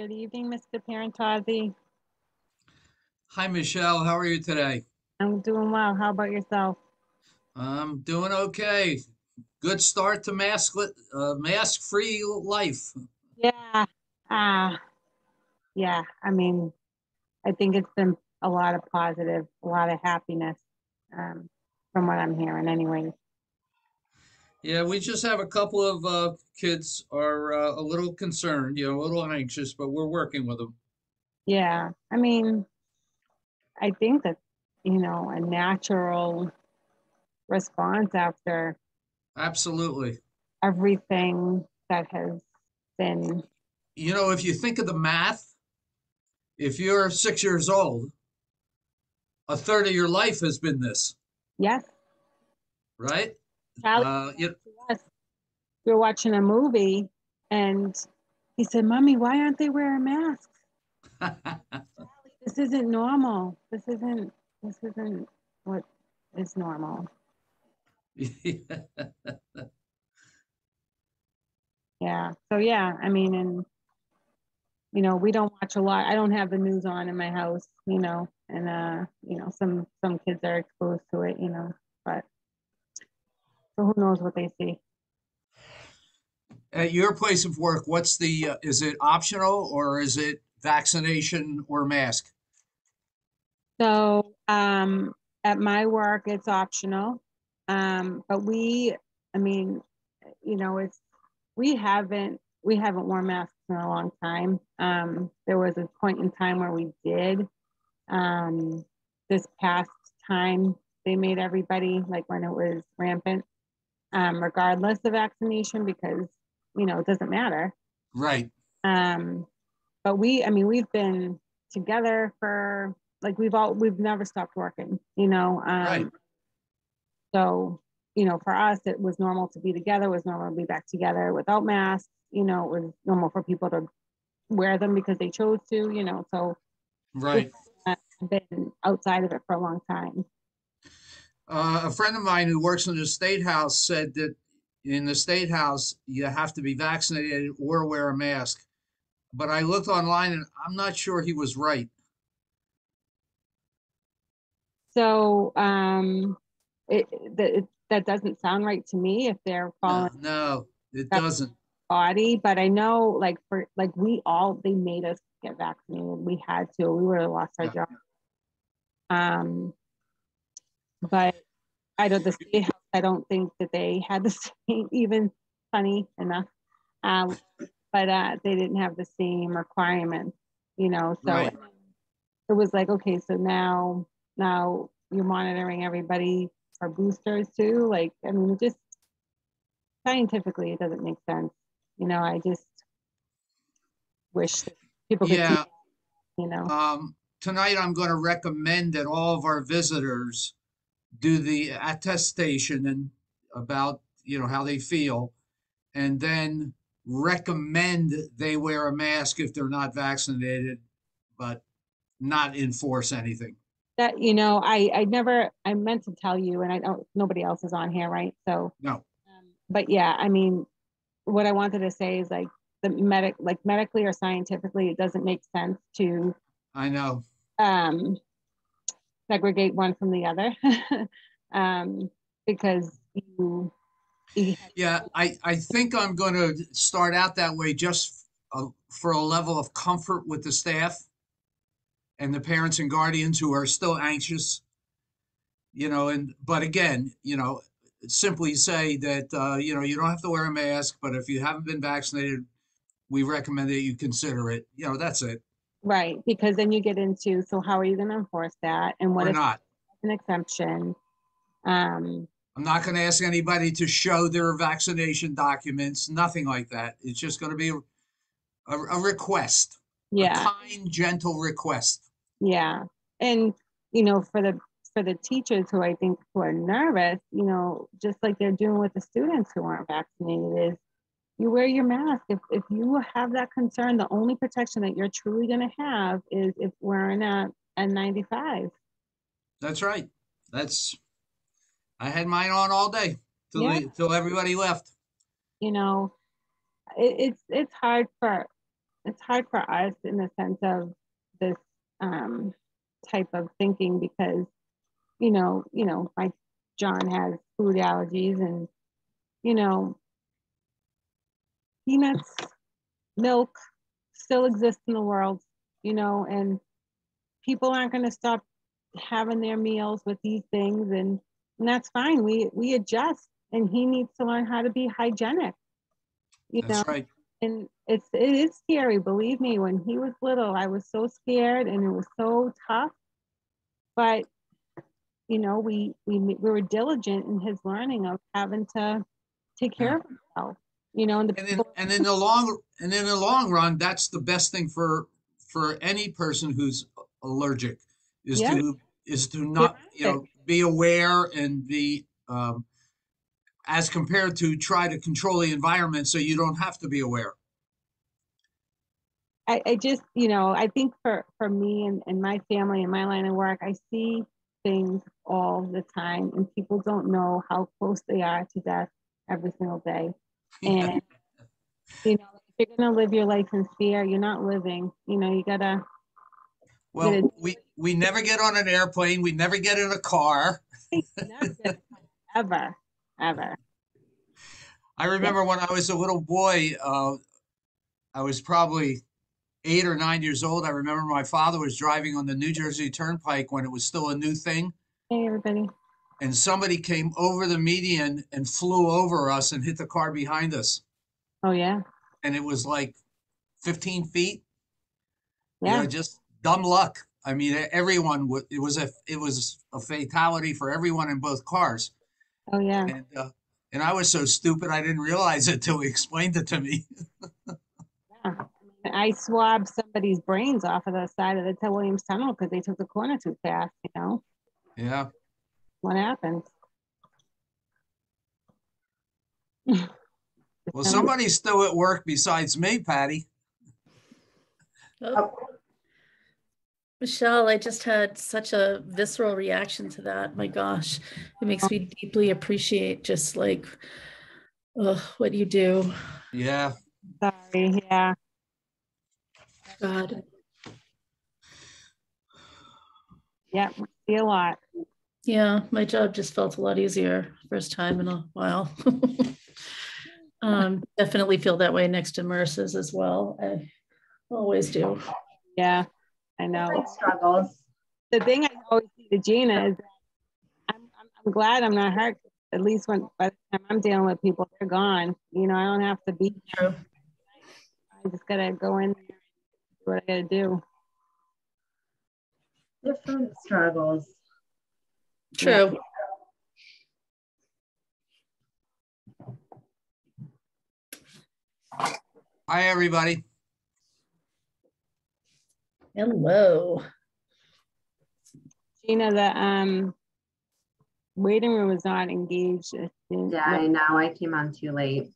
Good evening, Mr. Parentozzi. Hi, Michelle. How are you today? I'm doing well. How about yourself? I'm doing okay. Good start to mask-free life. Yeah. Ah, yeah. I think it's been a lot of positive, a lot of happiness, um, from what I'm hearing anyway. Yeah, we just have a couple of kids are a little concerned, a little anxious, but we're working with them. Yeah. I think that, a natural response after Absolutely. everything that has been, If you think of the math, if you're 6 years old, a third of your life has been this, yes, right? Charlie Uh, you, to us. We were watching a movie and he said, Mommy, why aren't they wearing masks? This isn't normal. This isn't what is normal. Yeah. So yeah, and we don't watch a lot. I don't have the news on in my house, and some kids are exposed to it, but so who knows what they see. At your place of work, is it optional or is it vaccination or mask? So at my work it's optional. But I mean, it's we haven't worn masks in a long time. There was a point in time where we did. Um, this past time, they made everybody, like when it was rampant, regardless of vaccination, because it doesn't matter. Right, Um, but we've been together for like we've never stopped working. right. So for us, it was normal to be together. It was normal to be back together without masks. It was normal for people to wear them because they chose to. So we've Right. been outside of it for a long time. A friend of mine who works in the state house said that in the state house you have to be vaccinated or wear a mask. But I looked online and I'm not sure he was right. So that doesn't sound right to me if they're No, following no, it that doesn't. body. But I know, like for like they made us get vaccinated. We had to. We would have lost our Yeah. job. But I don't. The state house. I don't think that they had the same. Even funny enough, um, but they didn't have the same requirements. So Right. it was like, okay, so now you're monitoring everybody for boosters too. Like, it just scientifically it doesn't make sense. I just wish that people could see, Yeah. you know. Tonight I'm going to recommend that all of our visitors do the attestation and about how they feel, and then recommend they wear a mask if they're not vaccinated, but not enforce anything. That I meant to tell you, and I don't nobody else is on here, right? So No, but yeah, what I wanted to say is like medically or scientifically, it doesn't make sense to I know. um segregate one from the other. um because you Yeah, I think I'm going to start out that way just for a level of comfort with the staff and the parents and guardians who are still anxious, and but again, simply say that you don't have to wear a mask, but if you haven't been vaccinated, we recommend that you consider it. That's it. right, because then you get into, so how are you going to enforce that, and what Or if not. an exemption? um I'm not going to ask anybody to show their vaccination documents, nothing like that. It's just going to be a request, a yeah, kind, gentle request. yeah. And for the teachers who I think who are nervous, just like they're doing with the students who aren't vaccinated, is you wear your mask. If you have that concern, the only protection that you're truly going to have is if wearing a N95. That's right. That's I had mine on all day Yeah, till everybody left. you know it's hard for it's hard for us in the sense of this type of thinking because my John has food allergies, and peanuts, milk still exists in the world, and people aren't going to stop having their meals with these things, and that's fine. We adjust, and he needs to learn how to be hygienic, That's right. and it is scary. Believe me, when he was little, I was so scared, and it was so tough. But we were diligent in his learning of having to take care Yeah. of himself. And And in the long run, that's the best thing for any person who's allergic is yeah, to get not it. be aware and be as compared to try to control the environment so you don't have to be aware. I just, I think for me and my family and my line of work, I see things all the time, and people don't know how close they are to death every single day. Yeah. And if you're gonna live your life in fear, you're not living. You gotta, Well, we never get on an airplane. We never get in a car. never get ever, ever. I Yeah. remember when I was a little boy, I was probably 8 or 9 years old. I remember my father was driving on the New Jersey Turnpike when it was still a new thing, Hey, everybody. and somebody came over the median and flew over us and hit the car behind us. Oh yeah, And it was like 15 feet, yeah. just dumb luck. I mean, everyone would, it was a fatality for everyone in both cars. Oh yeah. And I was so stupid, I didn't realize it till he explained it to me. Yeah. I swabbed somebody's brains off of the side of the Ted Williams Tunnel because they took the corner too fast. Yeah. What happens? Well, somebody's still at work besides me, Patty. Oh, Michelle, I just had such a visceral reaction to that. My gosh, it makes me deeply appreciate just like what you do. Yeah. Sorry. Yeah. God. Yeah. See a lot. Yeah, my job just felt a lot easier first time in a while. Definitely feel that way next to Merce's as well. I always do. Yeah. I know. Struggles. The thing I always say to Gina is I'm glad I'm not hurt. At least by the time I'm dealing with people, they're gone. I don't have to be. True. I just gotta go in there and do what I gotta do. Different struggles. True. Hi, everybody. Hello. Gina, the waiting room is not engaged. Yeah, I know. I came on too late.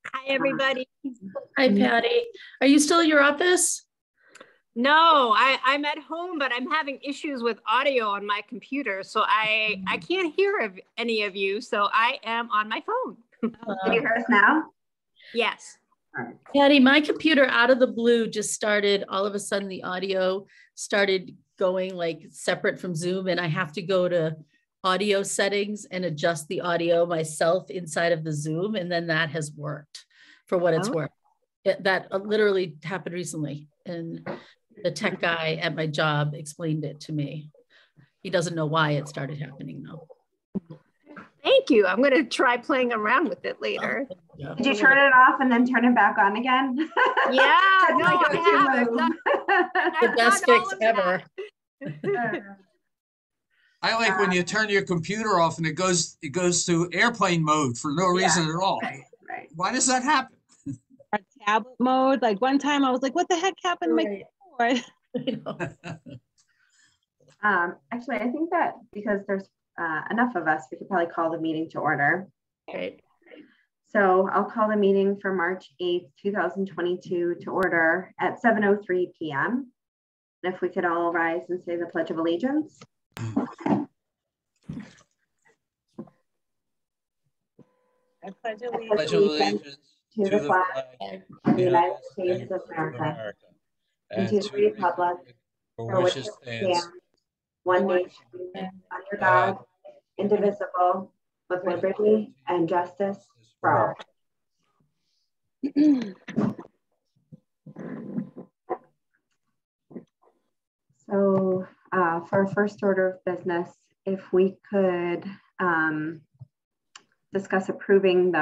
Hi, everybody. Hi, Patty. Are you still at your office? No, I'm at home, but I'm having issues with audio on my computer. So I can't hear any of you. So I am on my phone. Can you hear us now? Yes. Patty, my computer out of the blue just started, all of a sudden the audio started going like separate from Zoom, and I have to go to audio settings and adjust the audio myself inside of the Zoom, and then that has worked for what it's worth. That literally happened recently, and the tech guy at my job explained it to me. He doesn't know why it started happening though. Thank you. I'm going to try playing around with it later. Yeah. Did you turn it off and then turn it back on again? Yeah, That's no, my I go-to have. move. The best fix ever. I like when you turn your computer off and it goes to airplane mode for no reason at all. Right. Why does that happen? Or tablet mode. Like one time I was like, what the heck happened to my keyboard? Actually, I think that because there's enough of us, we could probably call the meeting to order. Okay. So I'll call the meeting for March 8th, 2022 to order at 7:03 p.m. And if we could all rise and say the Pledge of Allegiance. I pledge Pledge of allegiance Allegiance to the flag of the United States of America, and to the republic for which it stands, one nation, under God, indivisible, with liberty and justice for all. So for our first order of business, if we could discuss approving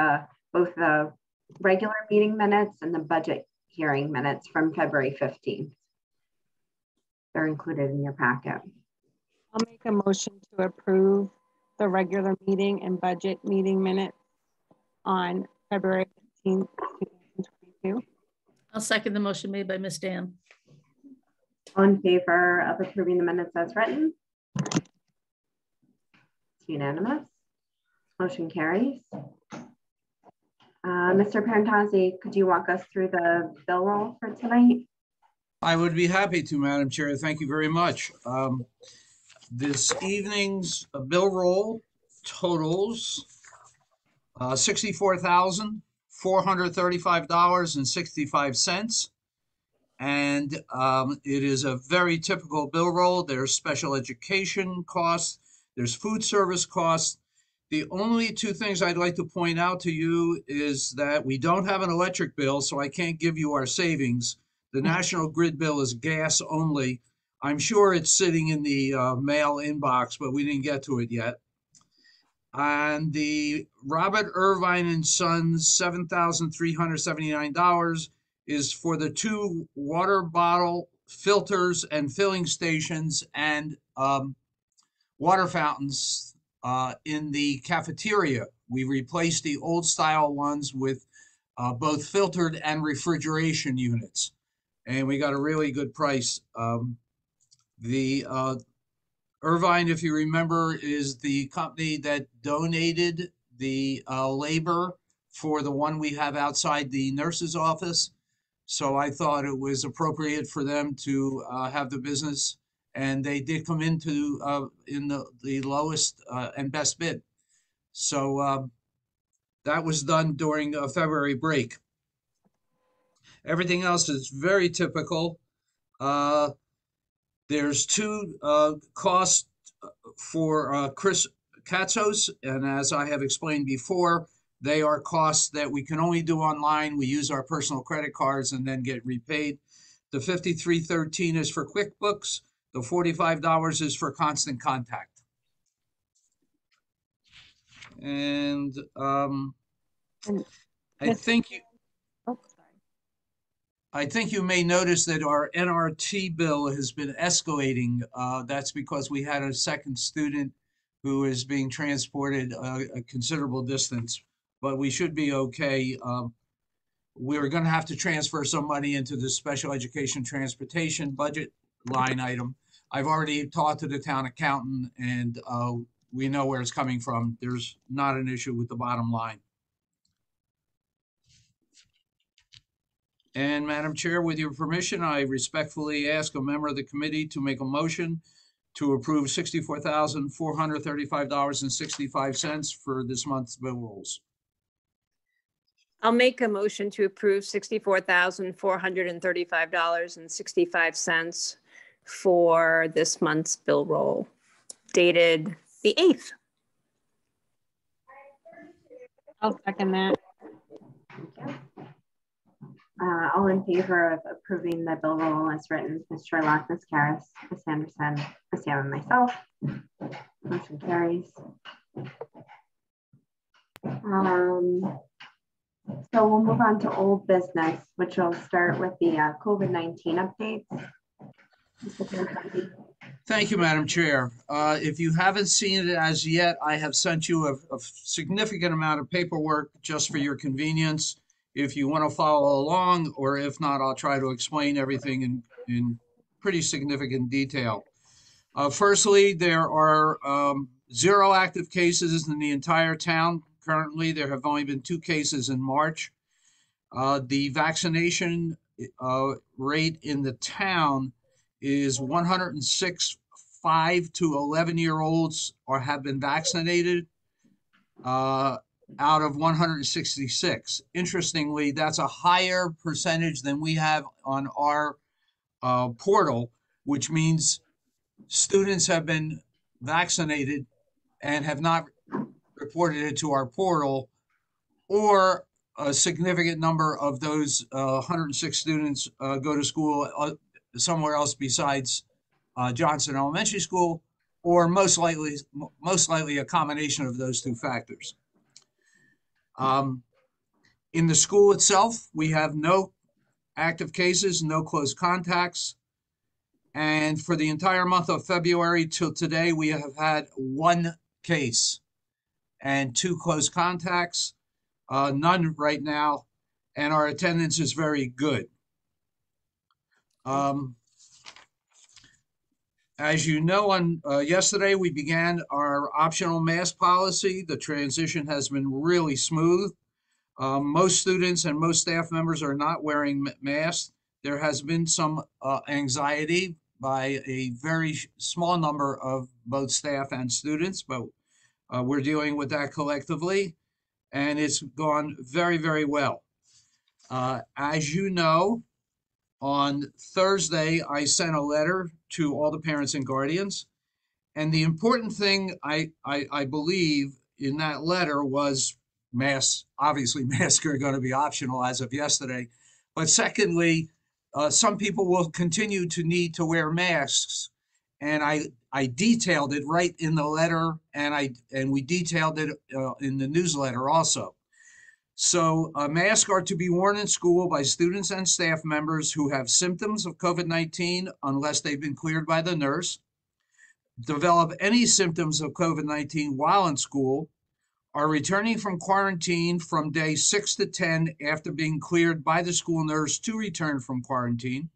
both the regular meeting minutes and the budget hearing minutes from February 15th. They're included in your packet. I'll make a motion to approve the regular meeting and budget meeting minutes on February 15th, 2022. I'll second the motion made by Ms. Dan. All in favor of approving the minutes as written? It's unanimous. Motion carries. Mr. Parentazzi, could you walk us through the bill roll for tonight? I would be happy to, Madam Chair. Thank you very much. This evening's bill roll totals $64,435.65. And it is a very typical bill roll. There's special education costs, there's food service costs. The only two things I'd like to point out to you is that we don't have an electric bill, so I can't give you our savings. The National Grid bill is gas only. I'm sure it's sitting in the mail inbox, but we didn't get to it yet. And the Robert Irvine and Sons $7,379 is for the 2 water bottle filters and filling stations and water fountains in the cafeteria. We replaced the old style ones with both filtered and refrigeration units, and we got a really good price. The Irvine, if you remember, is the company that donated the labor for the one we have outside the nurse's office. So I thought it was appropriate for them to have the business, and they did come into in the lowest and best bid. So that was done during a February break. Everything else is very typical. There's 2 costs for Chris Katzos, and as I have explained before, they are costs that we can only do online. We use our personal credit cards and then get repaid. The $53.13 is for QuickBooks. The $45 is for Constant Contact. And I think you may notice that our NRT bill has been escalating. That's because we had a second student who is being transported a considerable distance, but we should be okay. We're going to have to transfer some money into the special education transportation budget line item. I've already talked to the town accountant, and we know where it's coming from. There's not an issue with the bottom line. And Madam Chair, with your permission, I respectfully ask a member of the committee to make a motion to approve $64,435.65 for this month's bill rolls. I'll make a motion to approve $64,435.65 for this month's bill roll, dated the 8th. I'll second that. All in favor of approving the bill roll as written, Ms. Sherlock, Ms. Karras, Ms. Anderson, Ms. Young, and myself. Motion carries. So we'll move on to old business, which will start with the COVID-19 updates. Thank you, Madam Chair. If you haven't seen it as yet, I have sent you a significant amount of paperwork just for your convenience. If you want to follow along, or if not, I'll try to explain everything in pretty significant detail. Firstly, there are 0 active cases in the entire town. Currently, there have only been 2 cases in March. The vaccination rate in the town is 106 5 to 11-year-olds have been vaccinated. out of 166. Interestingly, that's a higher percentage than we have on our portal, which means students have been vaccinated and have not reported it to our portal, or a significant number of those 106 students go to school somewhere else besides Johnson Elementary School, or most likely a combination of those two factors. In the school itself, we have no active cases, no close contacts. And for the entire month of February till today, we have had one case and 2 close contacts, none right now, and our attendance is very good. As you know, on yesterday, we began our optional mask policy. The transition has been really smooth. Most students and most staff members are not wearing masks. There has been some anxiety by a very small number of both staff and students, but we're dealing with that collectively, and it's gone very, very well. As you know, on Thursday, I sent a letter to all the parents and guardians. And the important thing I believe in that letter was masks. Obviously, masks are going to be optional as of yesterday. But secondly, some people will continue to need to wear masks. And I detailed it right in the letter, and we detailed it in the newsletter also. So masks are to be worn in school by students and staff members who have symptoms of COVID-19 unless they've been cleared by the nurse, develop any symptoms of COVID-19 while in school, are returning from quarantine from day 6 to 10 after being cleared by the school nurse to return from quarantine,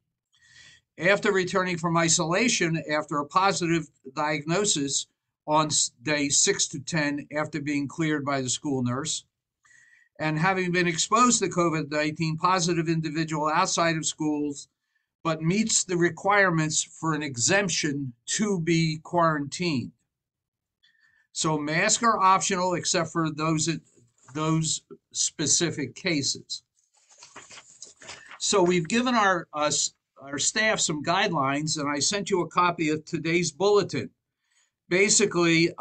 after returning from isolation after a positive diagnosis on day 6 to 10 after being cleared by the school nurse, and having been exposed to COVID-19 positive individual outside of schools, but meets the requirements for an exemption to be quarantined. So masks are optional except for those specific cases. So we've given our staff some guidelines, and I sent you a copy of today's bulletin. Basically,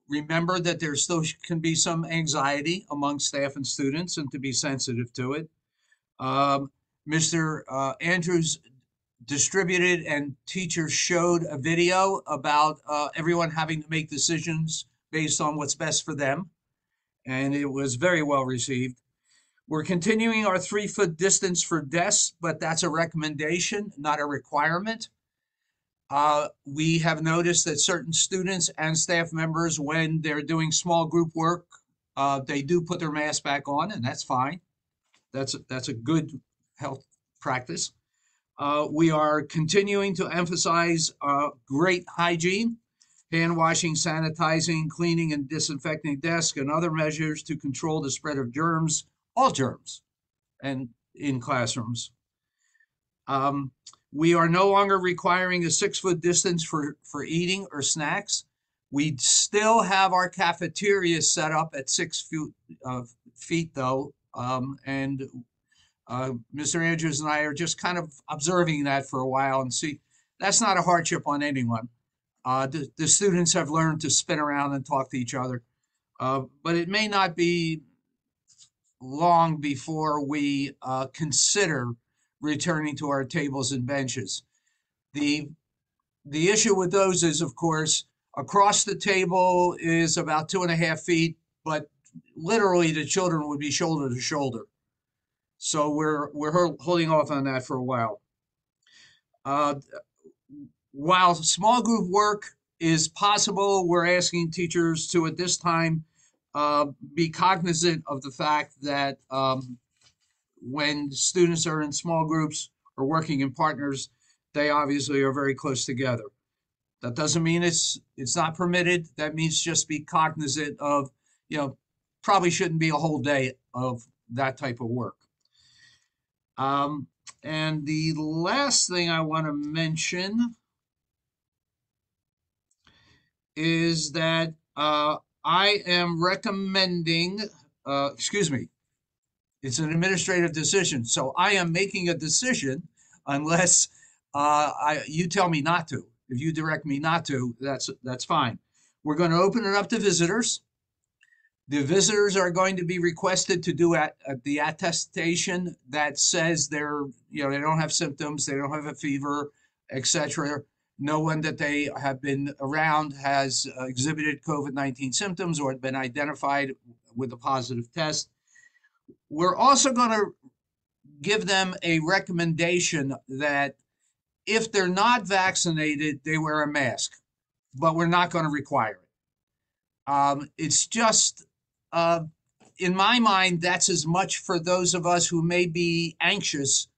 remember that there still can be some anxiety among staff and students, and to be sensitive to it. Mr. Andrews distributed and teachers showed a video about everyone having to make decisions based on what's best for them, and it was very well received. We're continuing our 3-foot distance for desks, but that's a recommendation, not a requirement. We have noticed that certain students and staff members, when they're doing small group work, they do put their mask back on, and that's fine. That's a good health practice. We are continuing to emphasize great hygiene, hand washing, sanitizing, cleaning and disinfecting desks, and other measures to control the spread of germs, all germs, and in classrooms. We are no longer requiring a 6-foot distance for eating or snacks. We still have our cafeteria set up at 6 feet though, and Mr. Andrews and I are just kind of observing that for a while and see. That's not a hardship on anyone. The students have learned to spin around and talk to each other, but it may not be long before we consider returning to our tables and benches. The issue with those is, of course, across the table is about 2.5 feet, but literally the children would be shoulder to shoulder. So we're holding off on that for a while. While small group work is possible, we're asking teachers to, at this time, be cognizant of the fact that when students are in small groups or working in partners, they obviously are very close together. That doesn't mean it's not permitted. That means just be cognizant of, probably shouldn't be a whole day of that type of work. And the last thing I want to mention is that I am recommending, excuse me, it's an administrative decision. So I am making a decision unless you tell me not to. If you direct me not to, that's fine. We're going to open it up to visitors. The visitors are going to be requested to do the attestation that says they don't have symptoms, they don't have a fever, etc. No one that they have been around has exhibited COVID-19 symptoms or been identified with a positive test. We're also going to give them a recommendation that if they're not vaccinated, they wear a mask, but we're not going to require it. It's just, in my mind, that's as much for those of us who may be anxious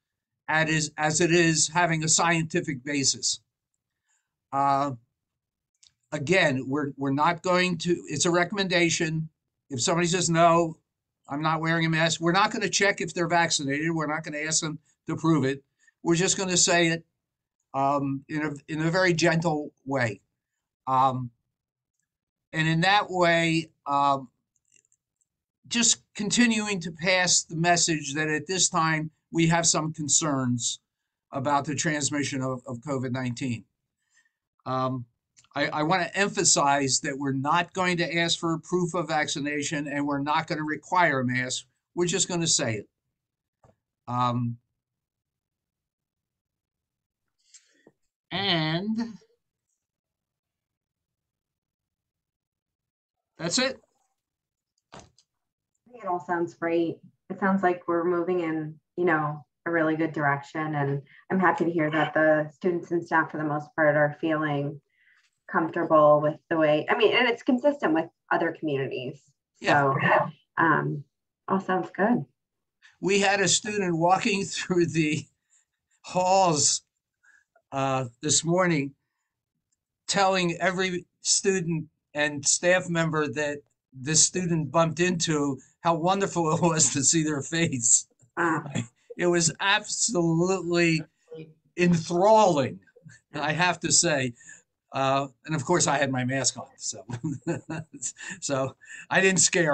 as it is having a scientific basis. Again, we're not going to, it's a recommendation. If somebody says, no, I'm not wearing a mask, we're not going to check if they're vaccinated. We're not going to ask them to prove it. We're just going to say it in a very gentle way. And in that way, just continuing to pass the message that at this time we have some concerns about the transmission of COVID-19. I want to emphasize that we're not going to ask for proof of vaccination and we're not going to require a mask. We're just going to say it. And that's it. It all sounds great. It sounds like we're moving in, a really good direction. And I'm happy to hear that the students and staff, for the most part, are feeling comfortable with the way, and it's consistent with other communities. So all sounds good. We had a student walking through the halls this morning telling every student and staff member that this student bumped into how wonderful it was to see their face. It was absolutely enthralling, I have to say. And of course, I had my mask on, so so I didn't scare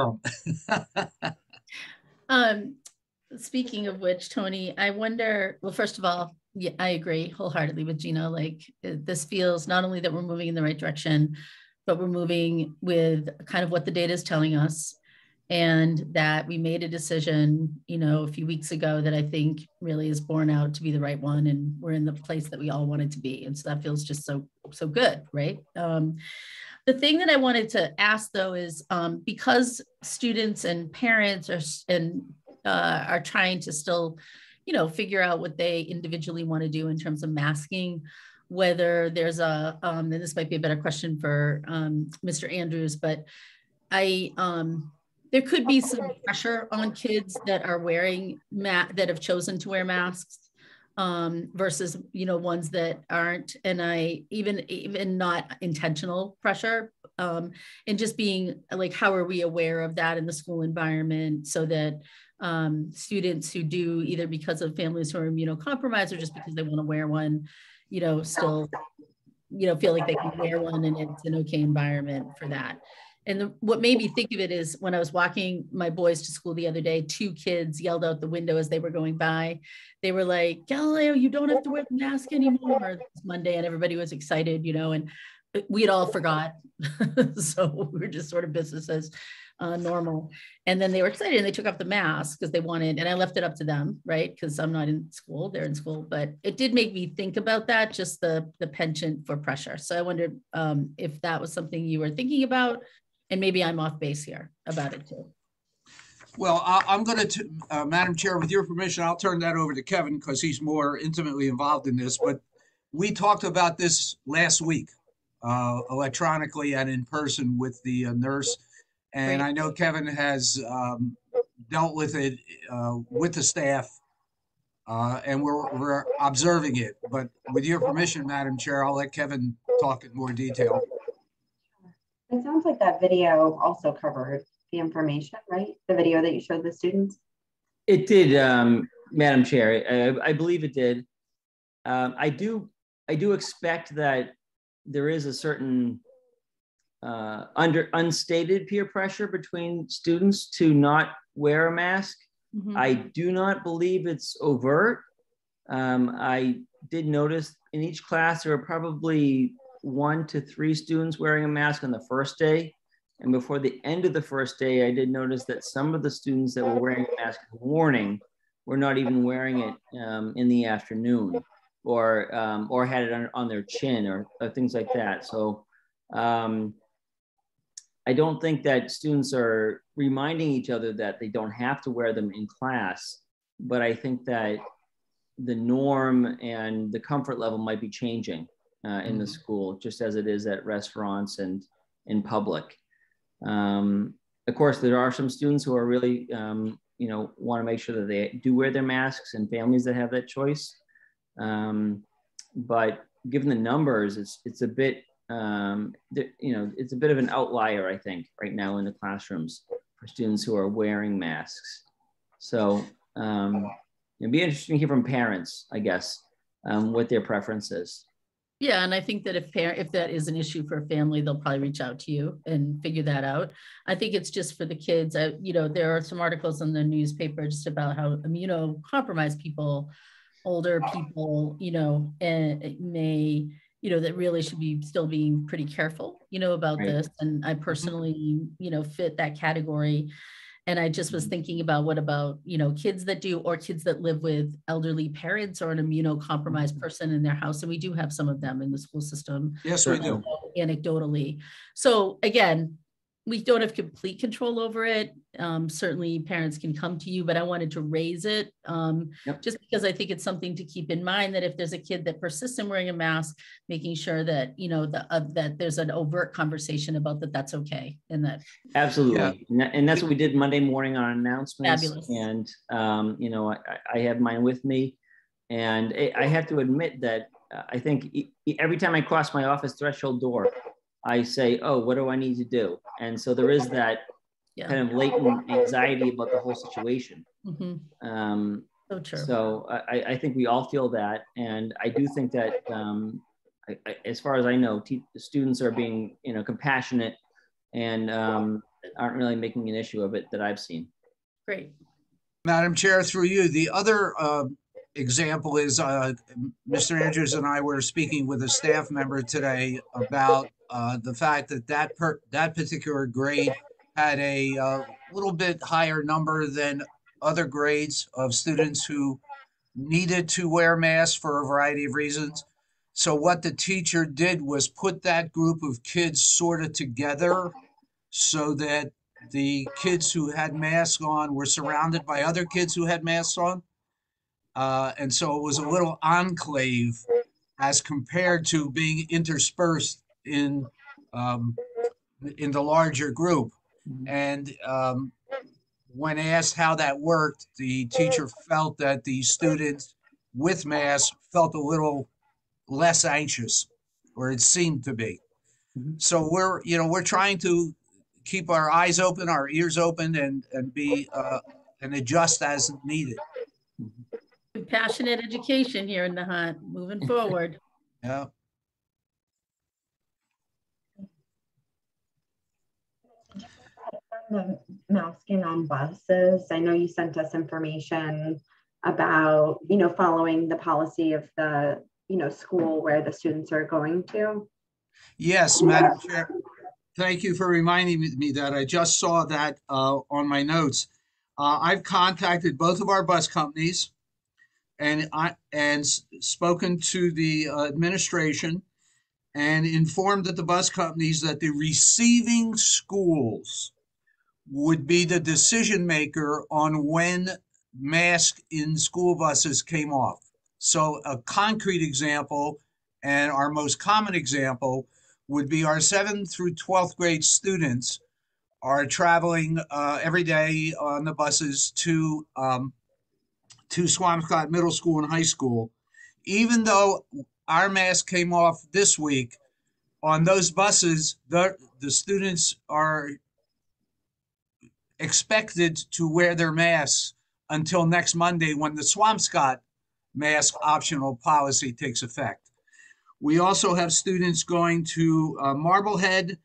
them. Speaking of which, Tony, I wonder. Well, first of all, yeah, I agree wholeheartedly with Gina. Like, this feels not only that we're moving in the right direction, but we're moving with kind of what the data is telling us, and that we made a decision, a few weeks ago that I think really is borne out to be the right one, and we're in the place that we all wanted to be, and so that feels just so good, right? The thing that I wanted to ask though is because students and parents are trying to still, figure out what they individually want to do in terms of masking, whether there's and this might be a better question for Mr. Andrews, but there could be some pressure on kids that are that have chosen to wear masks versus, ones that aren't. And even not intentional pressure, and just being like, how are we aware of that in the school environment so that students who do, either because of families who are immunocompromised or just because they want to wear one, still, feel like they can wear one and it's an okay environment for that. And what made me think of it is when I was walking my boys to school the other day, 2 kids yelled out the window as they were going by. They were like, Galileo, you don't have to wear the mask anymore. It was Monday and everybody was excited, and we had all forgot. So we were just sort of business as normal. And then they were excited and they took off the mask because they wanted, and I left it up to them, right? Because I'm not in school, they're in school, but it did make me think about that, just the penchant for pressure. So I wondered if that was something you were thinking about, and maybe I'm off base here about it too. Well, I'm going to, Madam Chair, with your permission, I'll turn that over to Kevin because he's more intimately involved in this, but we talked about this last week, electronically and in person with the nurse. And I know Kevin has dealt with it with the staff, and we're observing it. But with your permission, Madam Chair, I'll let Kevin talk in more detail. It sounds like that video also covered the information, right? The video that you showed the students. It did, Madam Chair. I believe it did. I do expect that there is a certain under unstated peer pressure between students to not wear a mask. Mhm. I do not believe it's overt. I did notice in each class there were probably 1 to 3 students wearing a mask on the first day. And before the end of the first day, I did notice that some of the students that were wearing a mask in the morning were not even wearing it in the afternoon, or had it on their chin, or things like that. So I don't think that students are reminding each other that they don't have to wear them in class, but I think that the norm and the comfort level might be changing in the school, just as it is at restaurants and in public. Of course, there are some students who are really, want to make sure that they do wear their masks, and families that have that choice. But given the numbers, it's a bit, it's a bit of an outlier, I think, right now in the classrooms for students who are wearing masks. So it'd be interesting to hear from parents, I guess, what their preference is. Yeah, and I think that if that is an issue for a family, they'll probably reach out to you and figure that out. I think it's just for the kids. There are some articles in the newspaper just about how immunocompromised people, older people, and it may, that really should be still being pretty careful, about Right. this. And I personally, fit that category. And I just was thinking about what about, kids that do, or kids that live with elderly parents or an immunocompromised person in their house. And we do have some of them in the school system. Yes, we do. Anecdotally. So again, we don't have complete control over it. Certainly parents can come to you, but I wanted to raise it just because I think it's something to keep in mind, that if there's a kid that persists in wearing a mask, making sure that, that there's an overt conversation about that's okay. And that. Absolutely. Yeah. And that's what we did Monday morning on announcements. Fabulous. And, I have mine with me, and I have to admit that I think every time I cross my office threshold door, I say, oh, what do I need to do? And so there is that kind of latent anxiety about the whole situation. Mm-hmm. So true. So I think we all feel that. And I do think that, as far as I know, students are being, compassionate and aren't really making an issue of it that I've seen. Great. Madam Chair, through you, the other example is Mr. Andrews and I were speaking with a staff member today about the fact that that particular grade had a little bit higher number than other grades of students who needed to wear masks for a variety of reasons. So what the teacher did was put that group of kids sort of together so that the kids who had masks on were surrounded by other kids who had masks on. And so it was a little enclave as compared to being interspersed in the larger group. And when asked how that worked, the teacher felt that the students with masks felt a little less anxious, or it seemed to be. So we're trying to keep our eyes open, our ears open, and be and adjust as needed. Compassionate education here in Nahant, moving forward. Yeah. The masking on buses, I know you sent us information about, following the policy of the, school where the students are going to. Yes, Madam Chair. Thank you for reminding me that. I just saw that on my notes. I've contacted both of our bus companies and spoken to the administration and informed that the bus companies that the receiving schools would be the decision maker on when masks in school buses came off. So a concrete example, and our most common example, would be our 7th through 12th grade students are traveling every day on the buses to Swampscott Middle School and High School. Even though our mask came off this week, on those buses, the students are expected to wear their masks until next Monday, when the Swampscott mask optional policy takes effect. We also have students going to Marblehead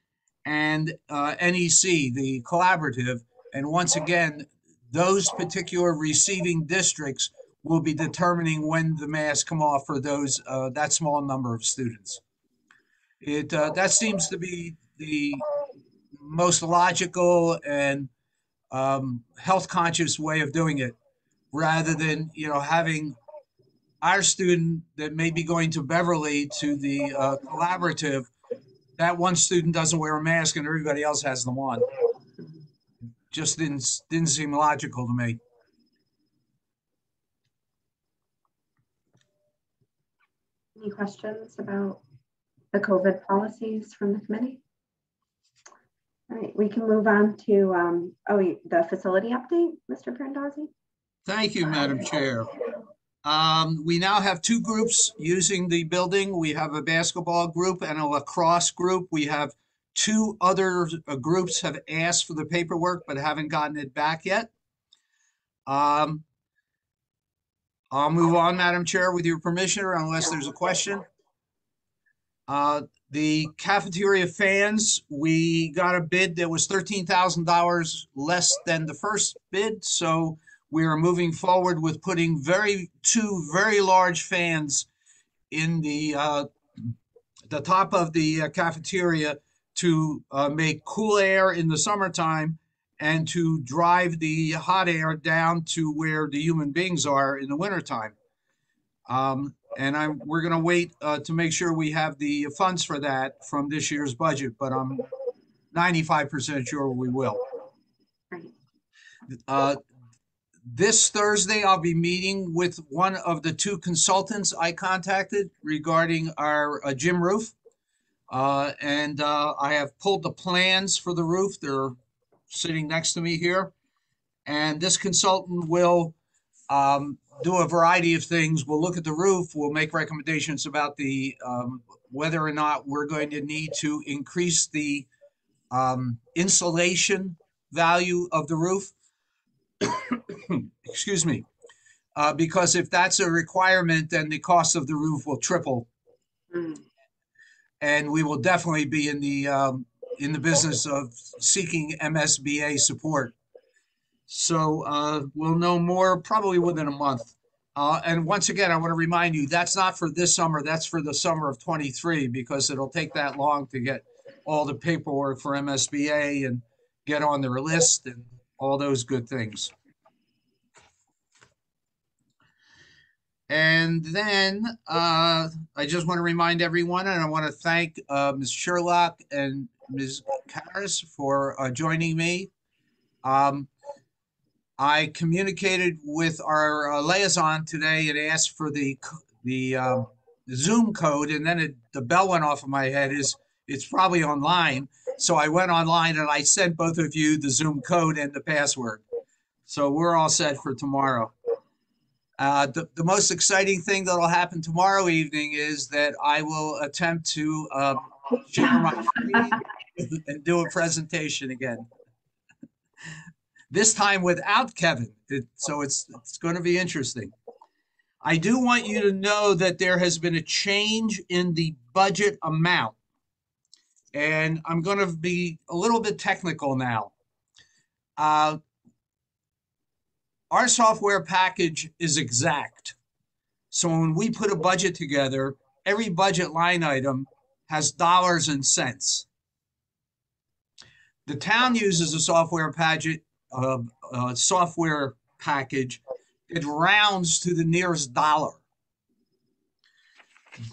and NEC, the collaborative. And once again, those particular receiving districts will be determining when the masks come off for those that small number of students. That seems to be the most logical and health conscious way of doing it, rather than having our student that may be going to Beverly to the collaborative. That one student doesn't wear a mask and everybody else has them on. Just didn't seem logical to me. Any questions about the COVID policies from the committee? All right, we can move on to the facility update, Mr. Prandazzi. Thank you, Madam Chair. We now have two groups using the building. We have a basketball group and a lacrosse group. We have two other groups have asked for the paperwork but haven't gotten it back yet. I'll move on, Madam Chair, with your permission, unless there's a question. The cafeteria fans, we got a bid that was $13,000 less than the first bid, so we are moving forward with putting two very large fans in the top of the cafeteria to make cool air in the summertime and to drive the hot air down to where the human beings are in the wintertime. And we're going to wait to make sure we have the funds for that from this year's budget, but I'm 95% sure we will. This Thursday, I'll be meeting with one of the two consultants I contacted regarding our gym roof. And I have pulled the plans for the roof. They're sitting next to me here. And this consultant will do a variety of things. We'll look at the roof. We'll make recommendations about the whether or not we're going to need to increase the insulation value of the roof. Excuse me. Because if that's a requirement, then the cost of the roof will triple. And we will definitely be in the business of seeking MSBA support. So we'll know more probably within a month. And once again, I want to remind you, that's not for this summer, that's for the summer of 23, because it'll take that long to get all the paperwork for MSBA and get on their list and all those good things. And then I just want to remind everyone, and I want to thank Ms. Sherlock and Ms. Karras for joining me. I communicated with our liaison today and asked for the Zoom code, and then the bell went off in my head. It's probably online. So I went online and I sent both of you the Zoom code and the password. So we're all set for tomorrow. The most exciting thing that'll happen tomorrow evening is that I will attempt to share my screen and do a presentation again. This time without Kevin, so it's going to be interesting. I do want you to know that there has been a change in the budget amount, and I'm going to be a little bit technical now. Our software package is exact. So when we put a budget together, every budget line item has dollars and cents. The town uses a software package. Software package, it rounds to the nearest dollar.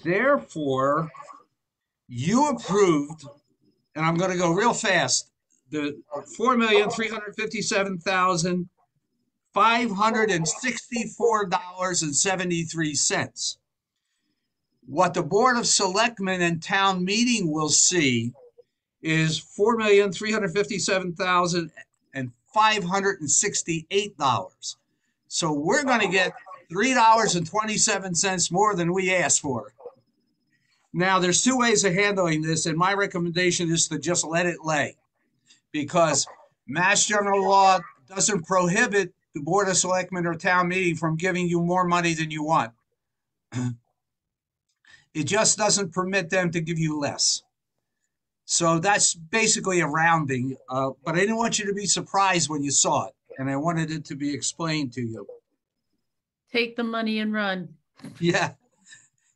Therefore, you approved, and I'm going to go real fast, the $4,357,564.73. What the Board of Selectmen and town meeting will see is $4,357,568. So we're going to get $3.27 more than we asked for. Now, there's two ways of handling this, and my recommendation is to just let it lay, because Mass General Law doesn't prohibit the Board of Selectmen or town meeting from giving you more money than you want. It just doesn't permit them to give you less. So that's basically a rounding, but I didn't want you to be surprised when you saw it, and I wanted it to be explained to you. Take the money and run. Yeah,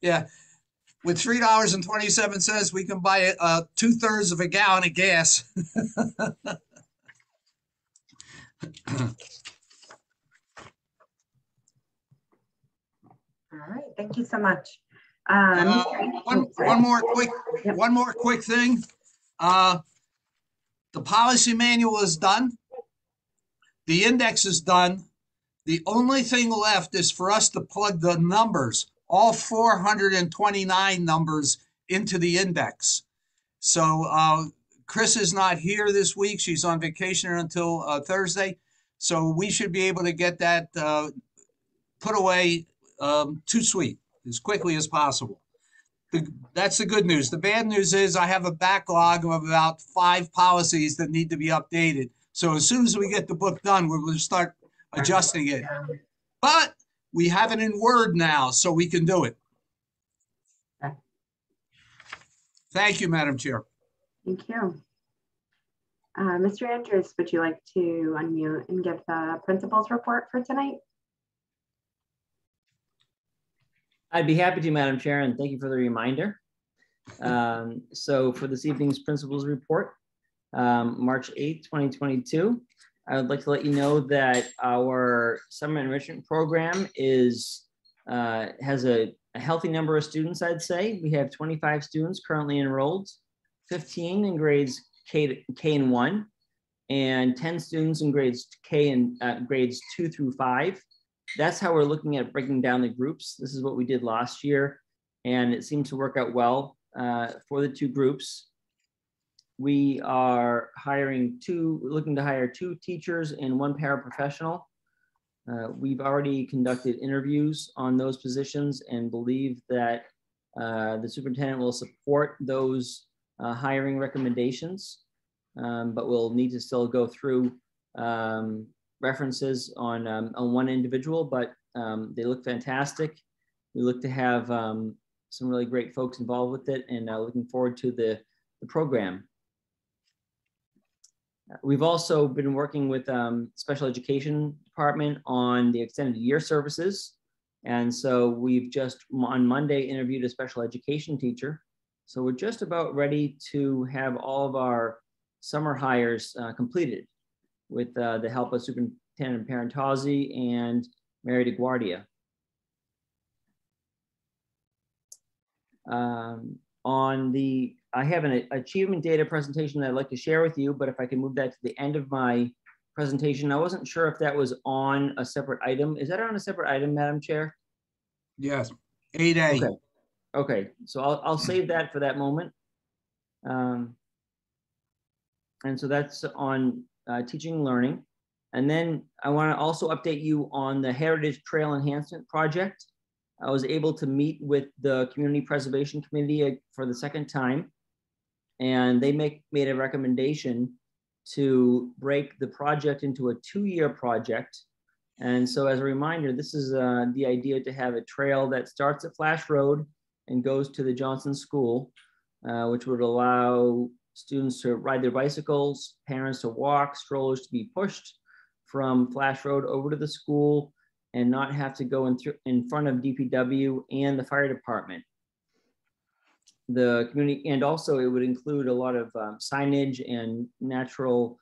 yeah. With $3.27, we can buy 2/3 of a gallon of gas. All right, thank you so much. One more quick thing. The policy manual is done. The index is done. The only thing left is for us to plug the numbers, all 429 numbers, into the index. So Chris is not here this week. She's on vacation until Thursday. So we should be able to get that put away to suite as quickly as possible. That's the good news. The bad news is I have a backlog of about 5 policies that need to be updated. So as soon as we get the book done, we're going to start adjusting it. But we have it in Word now, so we can do it. Thank you, Madam Chair. Thank you. Mr. Andrews, would you like to unmute and give the principal's report for tonight? I'd be happy to, Madam Chair, and thank you for the reminder. So for this evening's principal's report, March 8th, 2022, I would like to let you know that our summer enrichment program has a healthy number of students, I'd say. We have 25 students currently enrolled, 15 in grades K and 1, and 10 students in grades K and grades 2 through 5. That's how we're looking at breaking down the groups. This is what we did last year, and it seemed to work out well for the 2 groups. We are looking to hire 2 teachers and 1 paraprofessional. We've already conducted interviews on those positions and believe that the superintendent will support those hiring recommendations, but we'll need to still go through references on 1 individual, but they look fantastic. We look to have some really great folks involved with it, and looking forward to the program. We've also been working with special education department on the extended year services. And so we've just on Monday interviewed a special education teacher. So we're just about ready to have all of our summer hires completed with the help of Superintendent Parentozzi and Mary DeGuardia. I have an achievement data presentation that I'd like to share with you, but if I can move that to the end of my presentation. I wasn't sure if that was on a separate item. Is that on a separate item, Madam Chair? Yes, 8A. Okay, okay. So I'll save that for that moment. And so that's on teaching and learning. And then I want to also update you on the Heritage Trail Enhancement Project. I was able to meet with the Community Preservation Committee for the 2nd time, and they made a recommendation to break the project into a 2-year project. And so as a reminder, this is the idea to have a trail that starts at Flash Road and goes to the Johnson School, which would allow students to ride their bicycles, parents to walk, strollers to be pushed from Flash Road over to the school, and not have to go in front of DPW and the fire department. The community, and also it would include a lot of signage and natural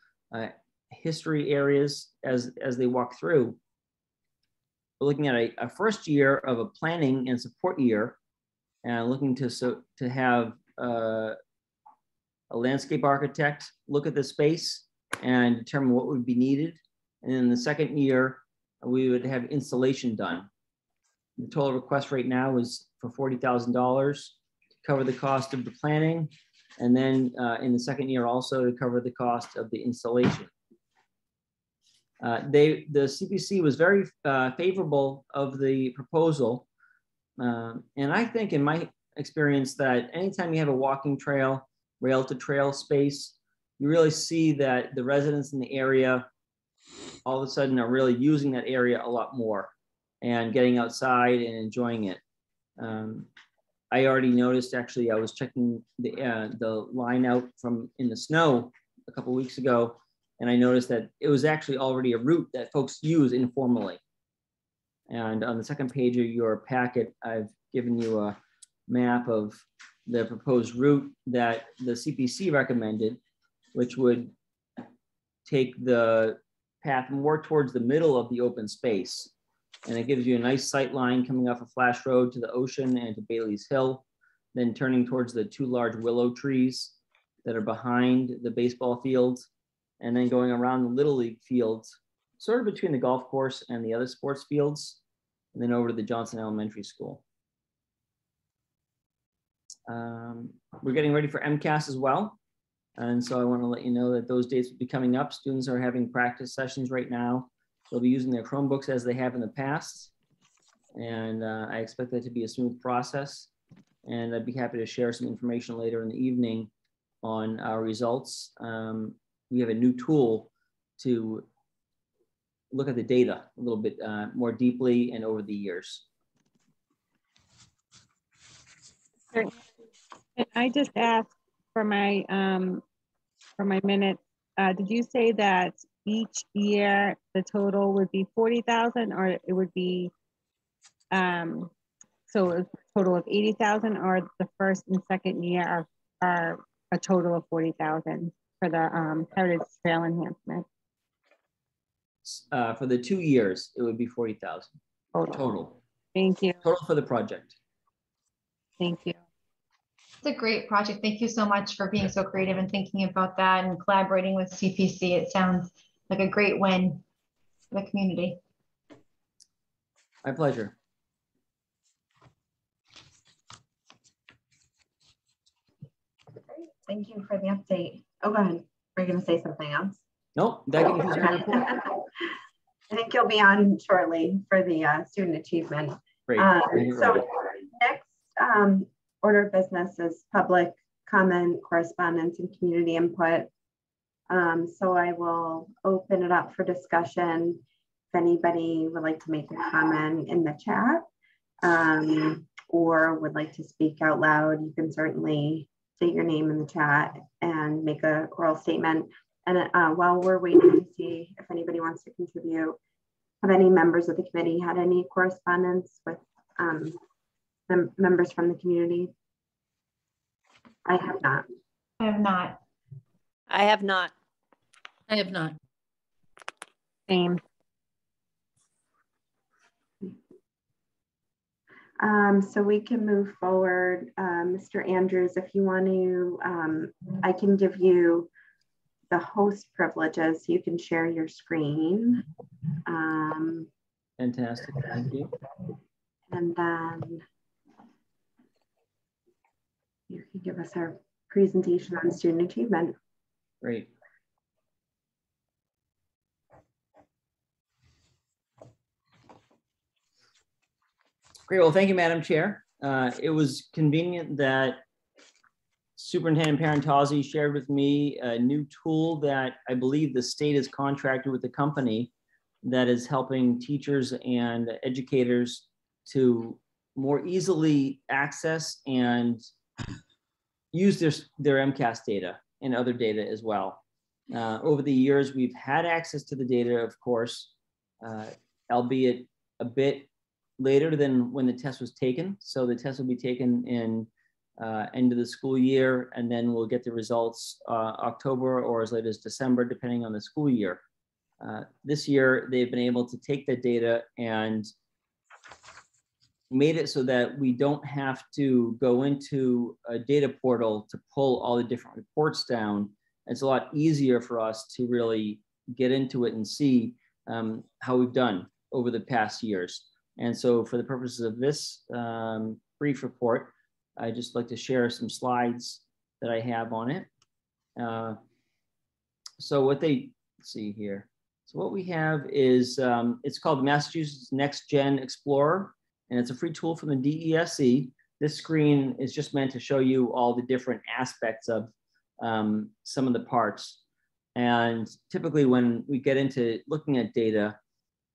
history areas as they walk through. We're looking at a first year of a planning and support year, and looking to have a landscape architect look at the space and determine what would be needed. And in the second year, we would have installation done. The total request right now is for $40,000 to cover the cost of the planning, and then in the second year also to cover the cost of the installation. The CPC was very favorable of the proposal, and I think in my experience that anytime you have a walking trail, rail to trail space, you really see that the residents in the area all of a sudden are really using that area a lot more and getting outside and enjoying it. I already noticed, actually, I was checking the line out from in the snow a couple weeks ago, and I noticed that it was actually already a route that folks use informally. And on the second page of your packet, I've given you a map of the proposed route that the CPC recommended, which would take the path more towards the middle of the open space. And it gives you a nice sight line coming off of Flash Road to the ocean and to Bailey's Hill, then turning towards the two large willow trees that are behind the baseball fields, and then going around the Little League fields, sort of between the golf course and the other sports fields, and then over to the Johnson Elementary School. We're getting ready for MCAS as well. And so I want to let you know that those dates will be coming up. Students are having practice sessions right now. They'll be using their Chromebooks as they have in the past. And I expect that to be a smooth process. And I'd be happy to share some information later in the evening on our results. We have a new tool to look at the data a little bit more deeply and over the years. Can I just ask for my minutes? Did you say that each year the total would be 40,000, or it would be so a total of 80,000, or the first and second year are a total of 40,000 for the Heritage Trail enhancement? For the 2 years, it would be 40,000 total. Thank you. Total for the project. Thank you. It's a great project. Thank you so much for being so creative and thinking about that and collaborating with CPC. It sounds like a great win for the community. My pleasure. Thank you for the update. Oh, go ahead. Are you going to say something else? Nope. I think you'll be on shortly for the student achievement. Great. So next order of business is public comment, correspondence, and community input. So I will open it up for discussion. If anybody would like to make a comment in the chat or would like to speak out loud, you can certainly state your name in the chat and make a oral statement. And while we're waiting to see if anybody wants to contribute, have any members of the committee had any correspondence with members from the community? I have not. I have not. I have not. I have not. Same. So we can move forward. Mr. Andrews, if you want to, I can give you the host privileges. You can share your screen. Fantastic, thank you. And then you can give us our presentation on student achievement. Great. Great, well, thank you, Madam Chair. It was convenient that Superintendent Parentozzi shared with me a new tool that I believe the state is contracted with the company that is helping teachers and educators to more easily access and use their MCAS data and other data as well. Over the years, we've had access to the data, of course, albeit a bit later than when the test was taken. So the test will be taken in end of the school year, and then we'll get the results October or as late as December, depending on the school year. This year, they've been able to take the data and made it so that we don't have to go into a data portal to pull all the different reports down. It's a lot easier for us to really get into it and see how we've done over the past years. And so for the purposes of this brief report, I'd just like to share some slides that I have on it. So what they, let's see here. So what we have is, it's called Massachusetts Next Gen Explorer, and it's a free tool from the DESE. This screen is just meant to show you all the different aspects of some of the parts. And typically when we get into looking at data,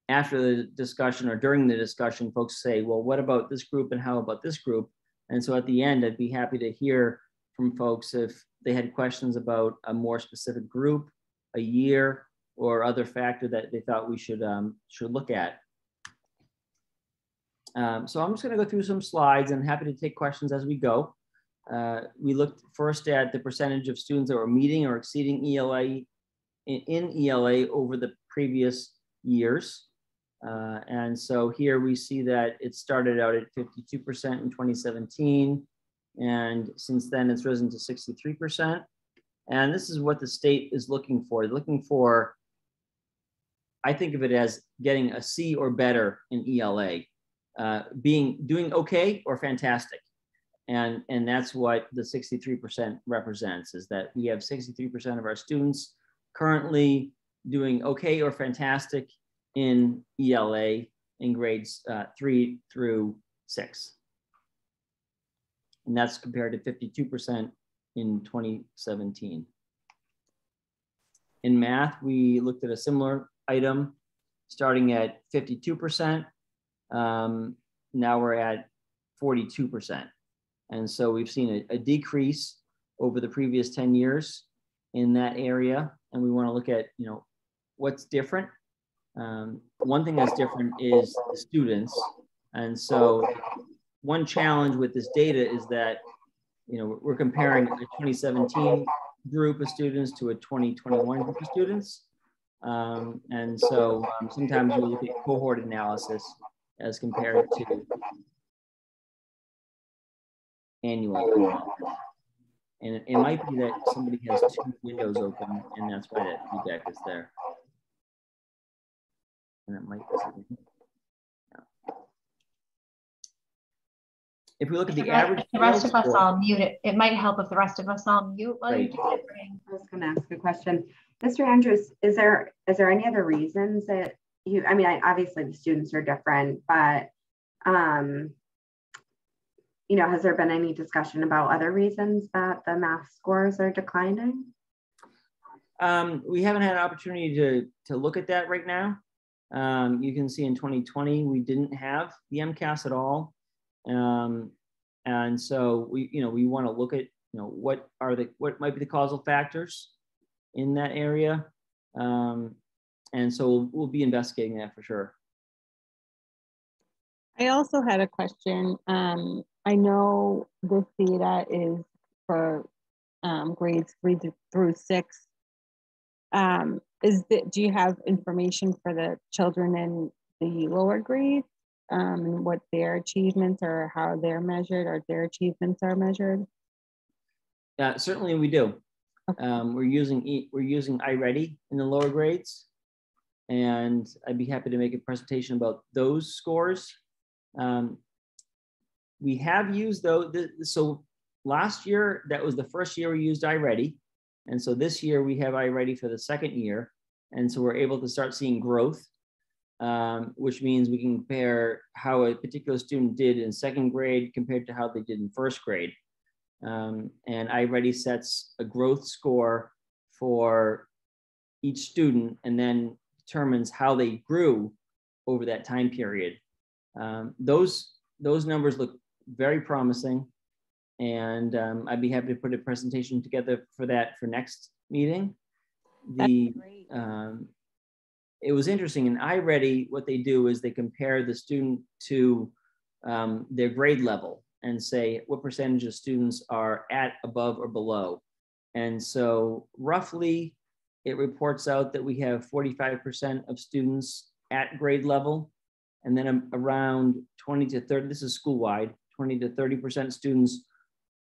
after the discussion or during the discussion, folks say, well, what about this group and how about this group? And so at the end, I'd be happy to hear from folks if they had questions about a more specific group, a year, or other factor that they thought we should look at. So I'm just going to go through some slides and happy to take questions as we go. We looked first at the percentage of students that were meeting or exceeding ELA in ELA over the previous years. And so here we see that it started out at 52% in 2017. And since then it's risen to 63%. And this is what the state is looking for. They're looking for, I think of it as getting a C or better in ELA, doing okay or fantastic. And that's what the 63% represents, is that we have 63% of our students currently doing okay or fantastic in ELA in grades 3 through 6. And that's compared to 52% in 2017. In math, we looked at a similar item starting at 52%. Now we're at 42%. And so we've seen a decrease over the previous 10 years in that area. And we want to look at, what's different. One thing that's different is the students. And so one challenge with this data is that, we're comparing a 2017 group of students to a 2021 group of students. And so sometimes we look at cohort analysis as compared to annual analysis. And it might be that somebody has 2 windows open, and that's why that feedback is there. And it might be something. Yeah. If we look at the average, the rest of us all mute it. It might help if the rest of us all mute while you're delivering. I was going to ask a question, Mr. Andrews. Is there any other reasons that you? I mean, obviously the students are different, but has there been any discussion about other reasons that the math scores are declining? We haven't had an opportunity to look at that right now. You can see in 2020, we didn't have the MCAS at all. And so we want to look at, what might be the causal factors in that area. And so we'll be investigating that for sure. I also had a question. I know this data is for grades 3 through 6. Do you have information for the children in the lower grades, what their achievements or how they're measured, or their achievements are measured? Certainly we do. Okay. We're using iReady in the lower grades, and I'd be happy to make a presentation about those scores. We have used those. So last year, that was the first year we used iReady. And so this year we have iReady for the second year. And so we're able to start seeing growth, which means we can compare how a particular student did in second grade compared to how they did in first grade. And iReady sets a growth score for each student and then determines how they grew over that time period. Those numbers look very promising. And I'd be happy to put a presentation together for that for next meeting. It was interesting in iReady, what they do is they compare the student to their grade level and say what percentage of students are at, above, or below. And so roughly it reports out that we have 45% of students at grade level, and then around 20 to 30, this is school-wide, 20 to 30% students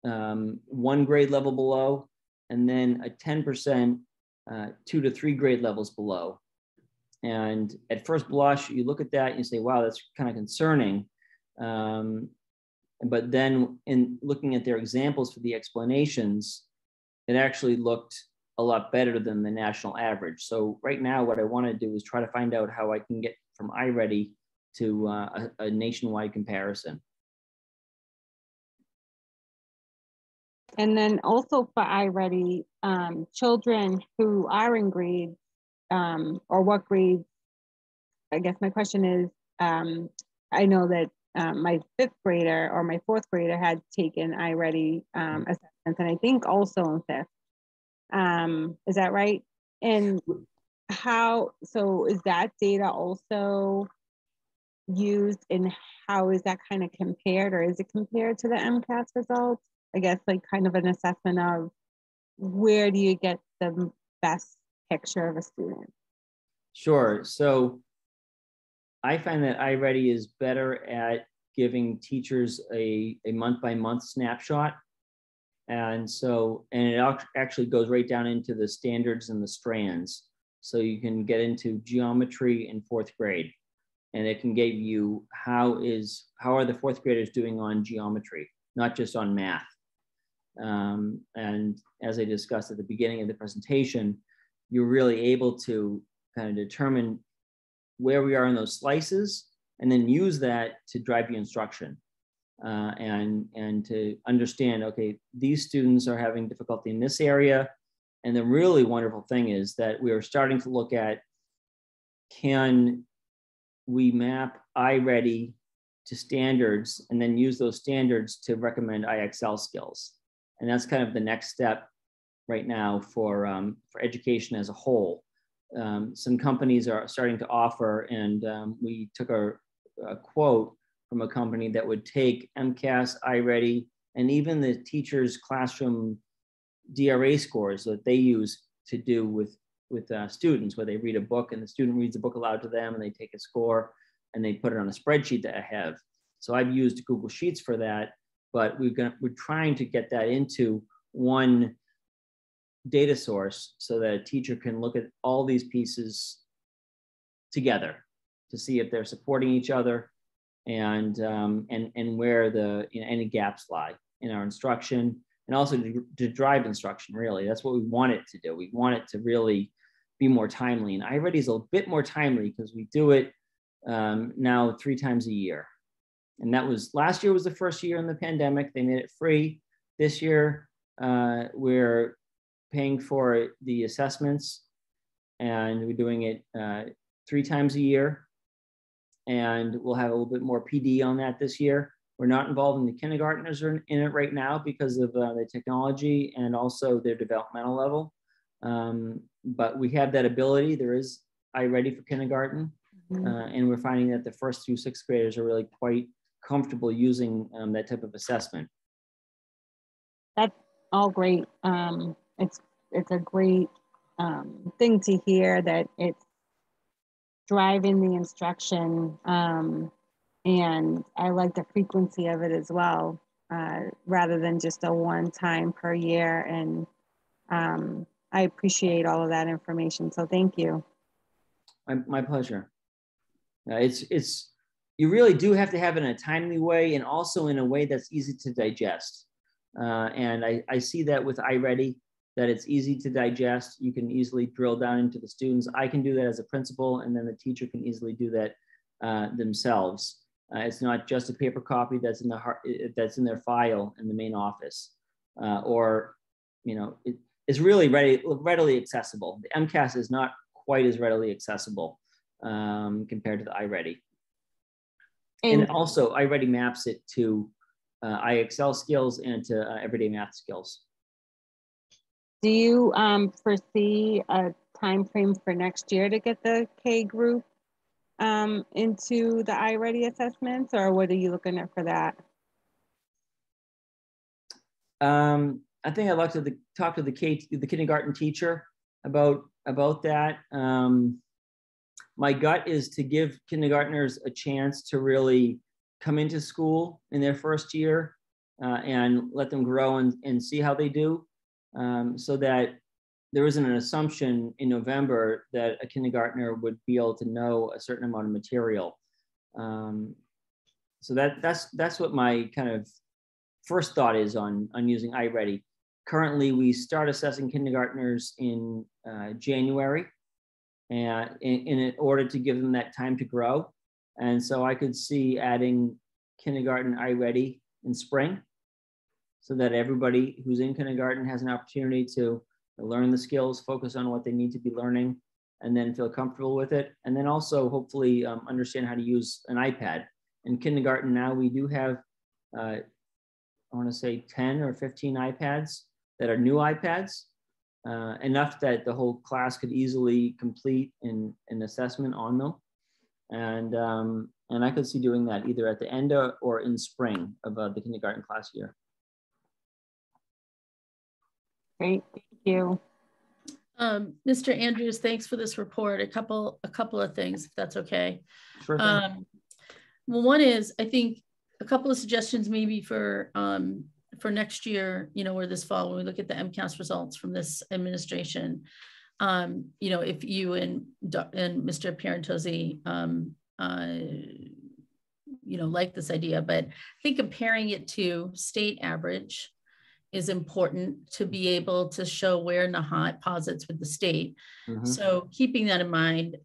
1 grade level below, and then a 10% 2 to 3 grade levels below. And at first blush, you look at that and you say, wow, that's kind of concerning. But then in looking at their examples for the explanations, it actually looked a lot better than the national average. So right now, what I want to do is try to find out how I can get from iReady to a nationwide comparison. And then also for iReady, children who are in grades, or what grades, I guess my question is, I know that my fifth grader or my fourth grader had taken iReady assessments, and I think also in fifth. Is that right? And so is that data also used, and how is that kind of compared, or is it compared to the MCAS results? I guess like kind of an assessment of where do you get the best picture of a student? Sure. So I find that iReady is better at giving teachers a month-by-month snapshot. And it actually goes right down into the standards and the strands. So you can get into geometry in fourth grade, and it can give you how are the fourth graders doing on geometry, not just on math. And as I discussed at the beginning of the presentation, you're really able to kind of determine where we are in those slices, and then use that to drive your instruction, and to understand, okay, these students are having difficulty in this area. And the really wonderful thing is that we are starting to look at, can we map iReady to standards and then use those standards to recommend IXL skills? And that's kind of the next step right now for education as a whole. Some companies are starting to offer, and we took a quote from a company that would take MCAS, iReady, and even the teacher's classroom DRA scores that they use to do with students, where they read a book and the student reads the book aloud to them and they take a score and they put it on a spreadsheet that I have. So I've used Google Sheets for that, but we're trying to get that into one data source so that a teacher can look at all these pieces together to see if they're supporting each other, and where any gaps lie in our instruction, and also to drive instruction. Really, that's what we want it to do. We want it to really be more timely, and iReady is a bit more timely because we do it now 3 times a year. And that was, last year was the first year in the pandemic. They made it free. This year, we're paying for the assessments, and we're doing it 3 times a year. And we'll have a little bit more PD on that this year. We're not involved in the kindergartners in it right now because of the technology and also their developmental level. But we have that ability. There is iReady for kindergarten. And we're finding that the first through 6th graders are really quite comfortable using that type of assessment. That's all great. It's a great thing to hear that it's driving the instruction, and I like the frequency of it as well, rather than just a one time per year. And I appreciate all of that information, so thank you. My pleasure. You really do have to have it in a timely way, and also in a way that's easy to digest. And I see that with iReady, that it's easy to digest. You can easily drill down into the students. I can do that as a principal, and then the teacher can easily do that themselves. It's not just a paper copy that's in their file in the main office, it's really readily accessible. The MCAS is not quite as readily accessible compared to the iReady. And also iReady maps it to IXL skills and to everyday math skills. Do you foresee a time frame for next year to get the K group into the iReady assessments, or what are you looking at for that? I think I'd like to talk to the kindergarten teacher about that. My gut is to give kindergartners a chance to really come into school in their first year and let them grow and see how they do, so that there isn't an assumption in November that a kindergartner would be able to know a certain amount of material. So that's what my kind of first thought is on using iReady. Currently, we start assessing kindergartners in January, and in order to give them that time to grow. And so I could see adding kindergarten iReady in spring, so that everybody who's in kindergarten has an opportunity to learn the skills, focus on what they need to be learning, and then feel comfortable with it. And then also hopefully understand how to use an iPad In kindergarten now, we do have, I want to say 10 or 15 iPads that are new iPads, enough that the whole class could easily complete an assessment on them. And I could see doing that either at the end or in spring of the kindergarten class year. Great, thank you. Mr. Andrews, thanks for this report. A couple of things, if that's okay. Sure thing. Well, one is, I think a couple of suggestions maybe for next year, or this fall, when we look at the MCAS results from this administration, if you and Mr. Pierantozzi, like this idea, but I think comparing it to state average is important to be able to show where Nahant posits with the state. Mm-hmm. So keeping that in mind,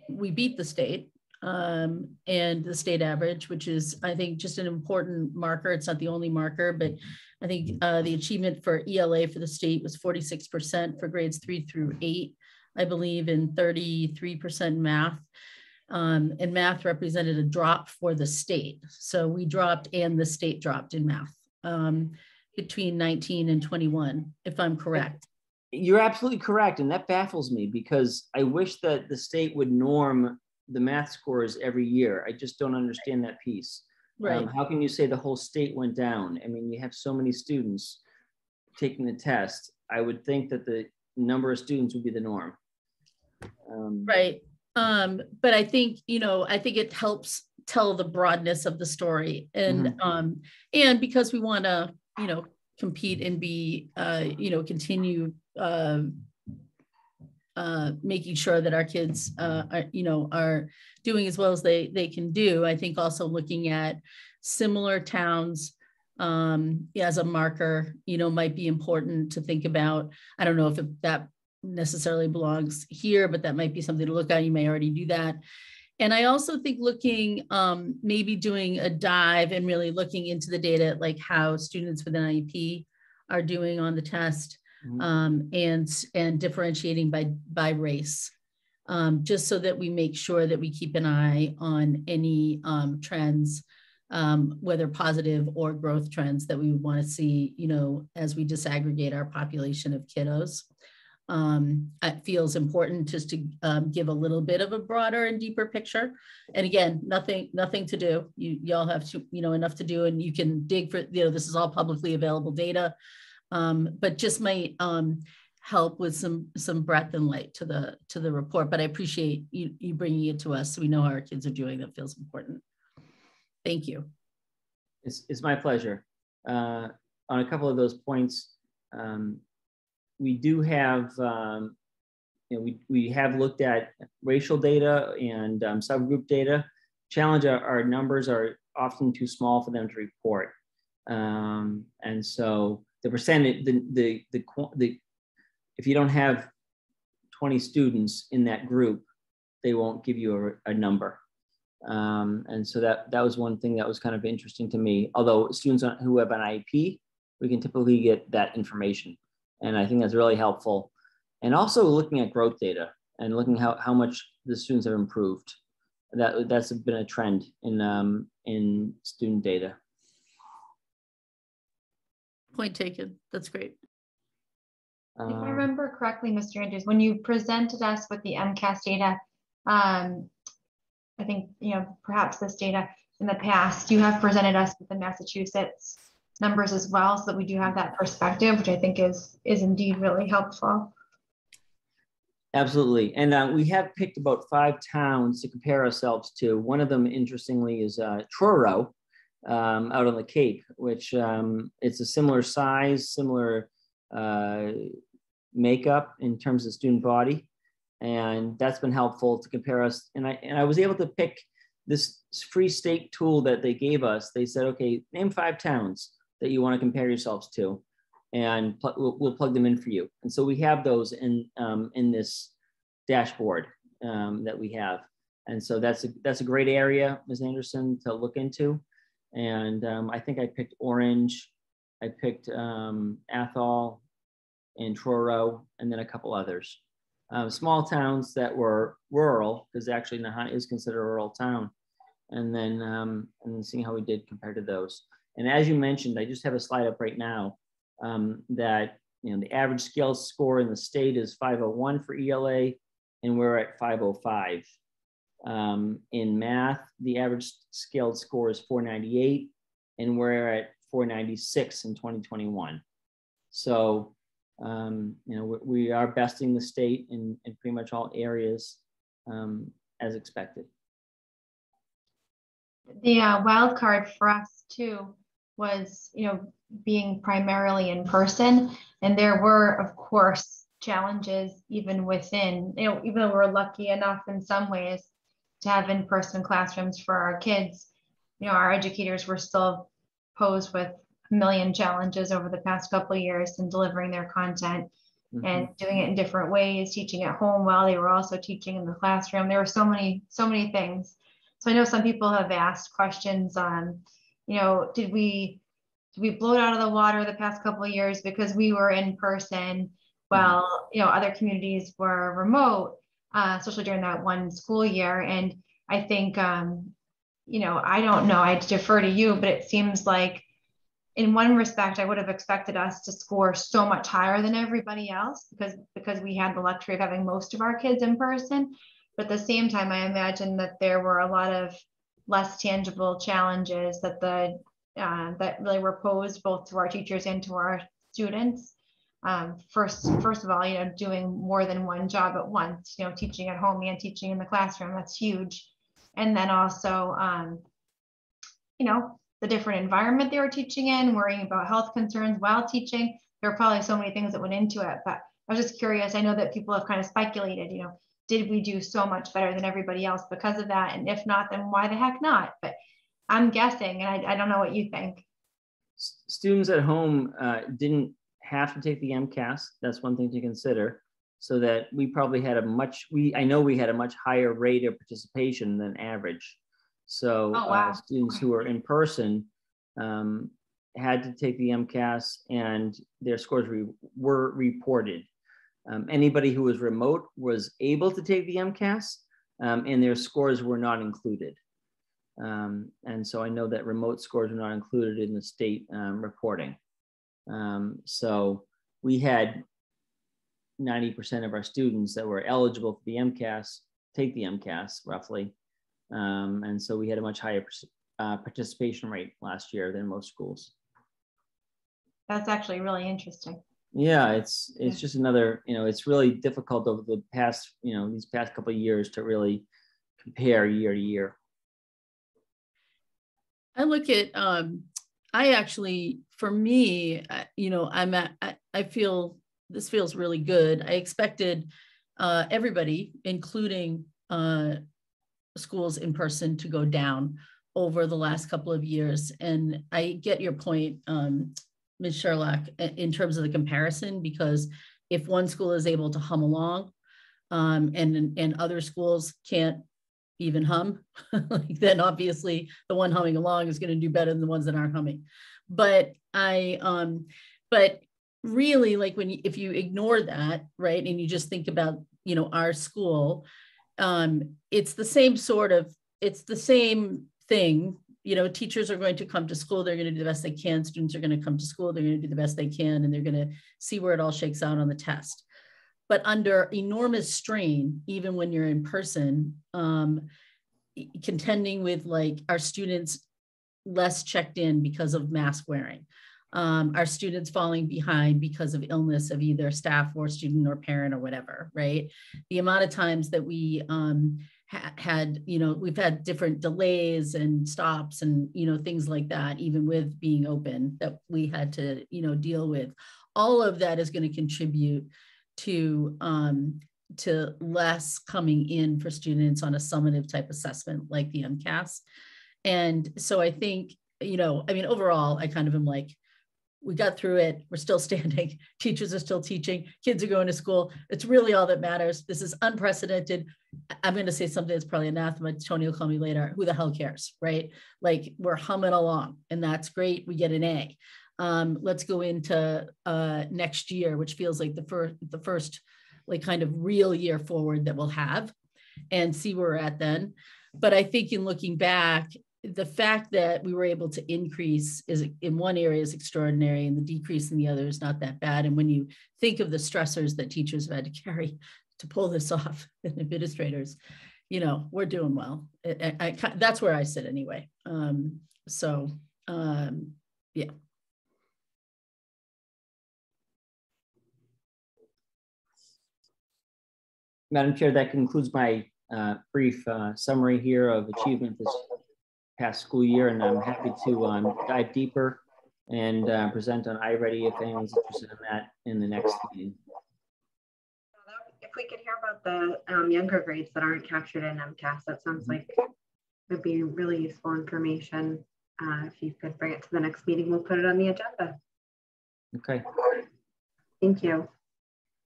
we beat the state and the state average, which is, I think, just an important marker. It's not the only marker, but I think the achievement for ELA for the state was 46% for grades 3 through 8, I believe, and 33% math. And math represented a drop for the state. So we dropped and the state dropped in math between 19 and 21, if I'm correct. You're absolutely correct. And that baffles me because I wish that the state would norm the math scores every year. I just don't understand that piece. Right. How can you say the whole state went down? I mean, you have so many students taking the test. I would think that the number of students would be the norm. Right. But I think, I think it helps tell the broadness of the story. And, mm-hmm. And because we want to, compete and be, continue making sure that our kids, are doing as well as they can do. I think also looking at similar towns as a marker, might be important to think about. I don't know if that necessarily belongs here, but that might be something to look at. You may already do that. And I also think looking, maybe doing a dive and really looking into the data, like how students with an IEP are doing on the test, mm-hmm. and differentiating by race, just so that we make sure that we keep an eye on any trends, whether positive or growth trends that we want to see, as we disaggregate our population of kiddos. It feels important just to give a little bit of a broader and deeper picture. And again, nothing to do. Y'all have to, enough to do, and you can dig for, this is all publicly available data, but just might help with some breadth and light to the report. But I appreciate you bringing it to us so we know how our kids are doing. That feels important. Thank you. It's my pleasure. On a couple of those points, we do have, we have looked at racial data and subgroup data. Challenge, our numbers are often too small for them to report. And so the percentage, if you don't have 20 students in that group, they won't give you a number. And so that was one thing that was kind of interesting to me. Although students who have an IEP, we can typically get that information. And I think that's really helpful. And also looking at growth data and looking how much the students have improved. That's been a trend in student data. Point taken. That's great. If I remember correctly, Mr. Andrews, when you presented us with the MCAS data, I think, perhaps this data in the past, you have presented us with the Massachusetts numbers as well, so that we do have that perspective, which I think is indeed really helpful. Absolutely. And we have picked about 5 towns to compare ourselves to. One of them, interestingly, is Truro out on the Cape, which it's a similar size, similar makeup in terms of student body. And that's been helpful to compare us. And I was able to pick this free state tool that they gave us. They said, okay, name 5 towns that you want to compare yourselves to, and we'll plug them in for you. And so we have those in this dashboard that we have. And so that's a great area, Ms. Anderson, to look into. And I think I picked Orange, I picked Athol and Truro, and then a couple others. Small towns that were rural, because actually Nahant is considered a rural town. and then seeing how we did compared to those. And as you mentioned, I just have a slide up right now that the average scale score in the state is 501 for ELA, and we're at 505. In math, the average scaled score is 498, and we're at 496 in 2021. So, we are besting the state in pretty much all areas as expected. The wild card for us too was, being primarily in person, and there were, of course, challenges even within, even though we're lucky enough in some ways to have in-person classrooms for our kids, our educators were still posed with a million challenges over the past couple of years in delivering their content and doing it in different ways, teaching at home while they were also teaching in the classroom. There were so many things. So I know some people have asked questions on, did we blow it out of the water the past couple of years because we were in person while, other communities were remote, especially during that one school year. And I think, I don't know, I defer to you, but it seems like in one respect, I would have expected us to score so much higher than everybody else because we had the luxury of having most of our kids in person. But at the same time, I imagine that there were a lot of less tangible challenges that that really were posed both to our teachers and to our students. First of all, doing more than one job at once, teaching at home and teaching in the classroom, that's huge. And then also, the different environment they were teaching in, worrying about health concerns while teaching. There are probably so many things that went into it, but I was just curious. I know that people have kind of speculated, did we do so much better than everybody else because of that? And if not, then why the heck not? But I'm guessing, and I don't know what you think. Students at home didn't have to take the MCAS. That's one thing to consider. So that we probably had I know we had a much higher rate of participation than average. So students who were in person had to take the MCAS, and their scores were reported. Anybody who was remote was able to take the MCAS, and their scores were not included. And so I know that remote scores were not included in the state reporting. So we had 90% of our students that were eligible for the MCAS take the MCAS roughly. And so we had a much higher participation rate last year than most schools. That's actually really interesting. Yeah, it's just another, it's really difficult over the past, these past couple of years to really compare year to year. I look at, I actually, for me, I feel this feels really good. I expected everybody, including schools in person, to go down over the last couple of years. And I get your point, Ms. Sherlock, in terms of the comparison, because if one school is able to hum along and other schools can't even hum, then obviously the one humming along is going to do better than the ones that aren't humming. But but really, like if you ignore that, right, and you just think about, our school, it's the same thing. Teachers are going to come to school, they're going to do the best they can. Students are going to come to school, they're going to do the best they can, and they're going to see where it all shakes out on the test. But under enormous strain, even when you're in person, contending with our students less checked in because of mask wearing, our students falling behind because of illness of either staff or student or parent or whatever, right? The amount of times that we we've had different delays and stops and, things like that, even with being open, that we had to, deal with. All of that is going to contribute to less coming in for students on a summative type assessment like the MCAS. And so I think, overall, I kind of am like, we got through it. We're still standing. Teachers are still teaching. Kids are going to school. It's really all that matters. This is unprecedented. I'm going to say something that's probably anathema. Tony will call me later. Who the hell cares, right? Like, we're humming along, and that's great. We get an A. Let's go into next year, which feels like the first like kind of real year forward that we'll have, and see where we're at then. But I think in looking back, the fact that we were able to increase is in one area is extraordinary, and the decrease in the other is not that bad. And when you think of the stressors that teachers have had to carry to pull this off, and administrators, you know, we're doing well. That's where I sit anyway. Yeah. Madam Chair, that concludes my brief summary here of achievement this past school year, and I'm happy to dive deeper and present on iReady if anyone's interested in that in the next meeting. If we could hear about the younger grades that aren't captured in MCAS, that sounds like it would be really useful information. If you could bring it to the next meeting, we'll put it on the agenda. Okay. Thank you.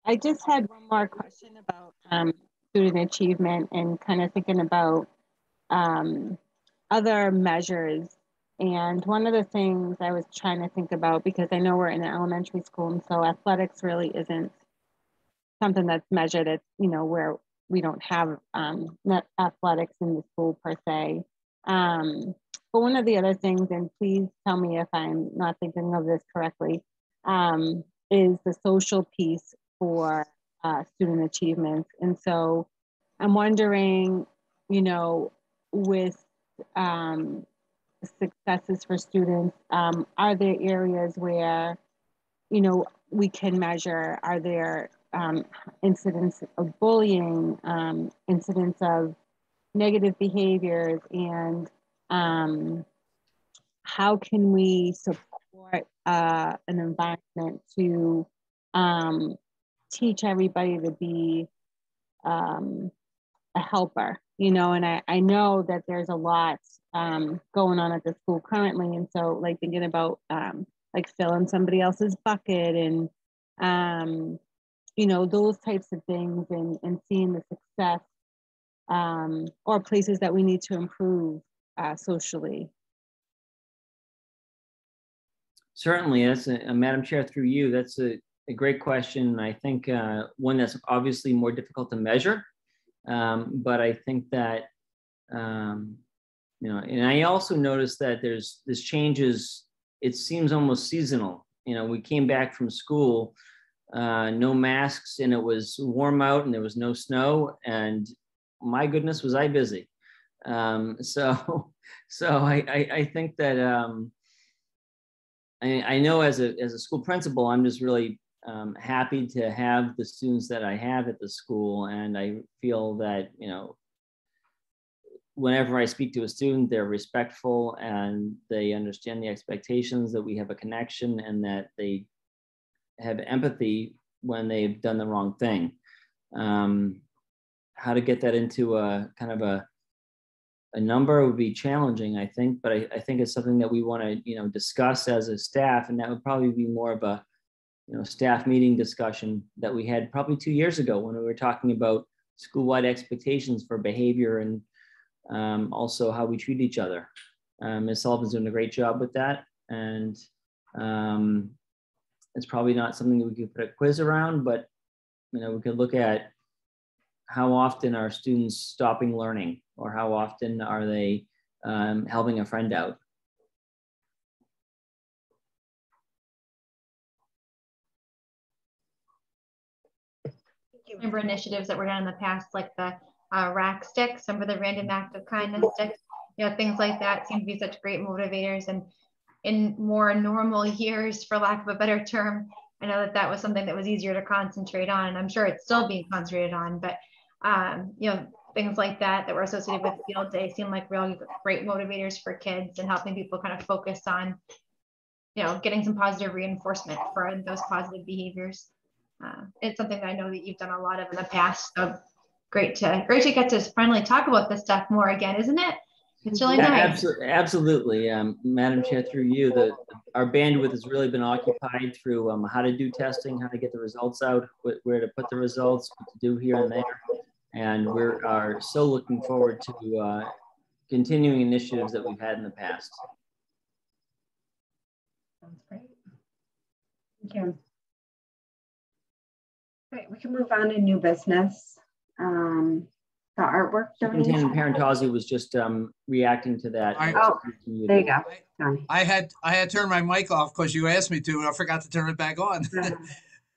I just had one more question about student achievement and kind of thinking about other measures. And one of the things I was trying to think about, because I know we're in an elementary school, and so athletics really isn't something that's measured at, you know, where we don't have athletics in the school per se. But one of the other things, and please tell me if I'm not thinking of this correctly, is the social piece for student achievements. And so I'm wondering, you know, with successes for students, are there areas where, you know, we can measure? Are there incidents of bullying, incidents of negative behaviors, and how can we support an environment to teach everybody to be a helper, you know? And I know that there's a lot going on at the school currently, and so like thinking about like filling somebody else's bucket and you know, those types of things, and seeing the success or places that we need to improve socially. Certainly, that's Madam Chair, through you, that's a great question. I think one that's obviously more difficult to measure, but I think that, you know, and I also noticed that there's this changes, it seems almost seasonal. You know, we came back from school, no masks, and it was warm out and there was no snow, and my goodness, was I busy. So I think that I know as a school principal, I'm just really happy to have the students that I have at the school, and I feel that, you know, whenever I speak to a student, they're respectful and they understand the expectations, that we have a connection, and that they have empathy when they've done the wrong thing. How to get that into a kind of a number would be challenging, I think, but I think it's something that we want to, you know, discuss as a staff, and that would probably be more of a, you know, staff meeting discussion that we had probably 2 years ago when we were talking about school-wide expectations for behavior and also how we treat each other. Ms. Sullivan's doing a great job with that, and it's probably not something that we could put a quiz around, but, you know, we could look at how often are students stopping learning, or how often are they helping a friend out. Remember initiatives that were done in the past, like the rack sticks, some of the random act of kindness sticks, you know, things like that seem to be such great motivators. And in more normal years, for lack of a better term, I know that that was something that was easier to concentrate on, and I'm sure it's still being concentrated on, but you know, things like that were associated with field day seem like real great motivators for kids, and helping people kind of focus on, you know, getting some positive reinforcement for those positive behaviors. It's something that I know that you've done a lot of in the past. So great to get to finally talk about this stuff more again, isn't it? It's really nice. Absolutely, Madam Chair, through you, our bandwidth has really been occupied through how to do testing, how to get the results out, where to put the results, what to do here and there. And we are so looking forward to continuing initiatives that we've had in the past. Sounds great. Thank you. Great, we can move on to new business. The artwork Superintendent donation? Parentozzi was just reacting to that. Oh, there you go. Sorry. I had turned my mic off because you asked me to, and I forgot to turn it back on.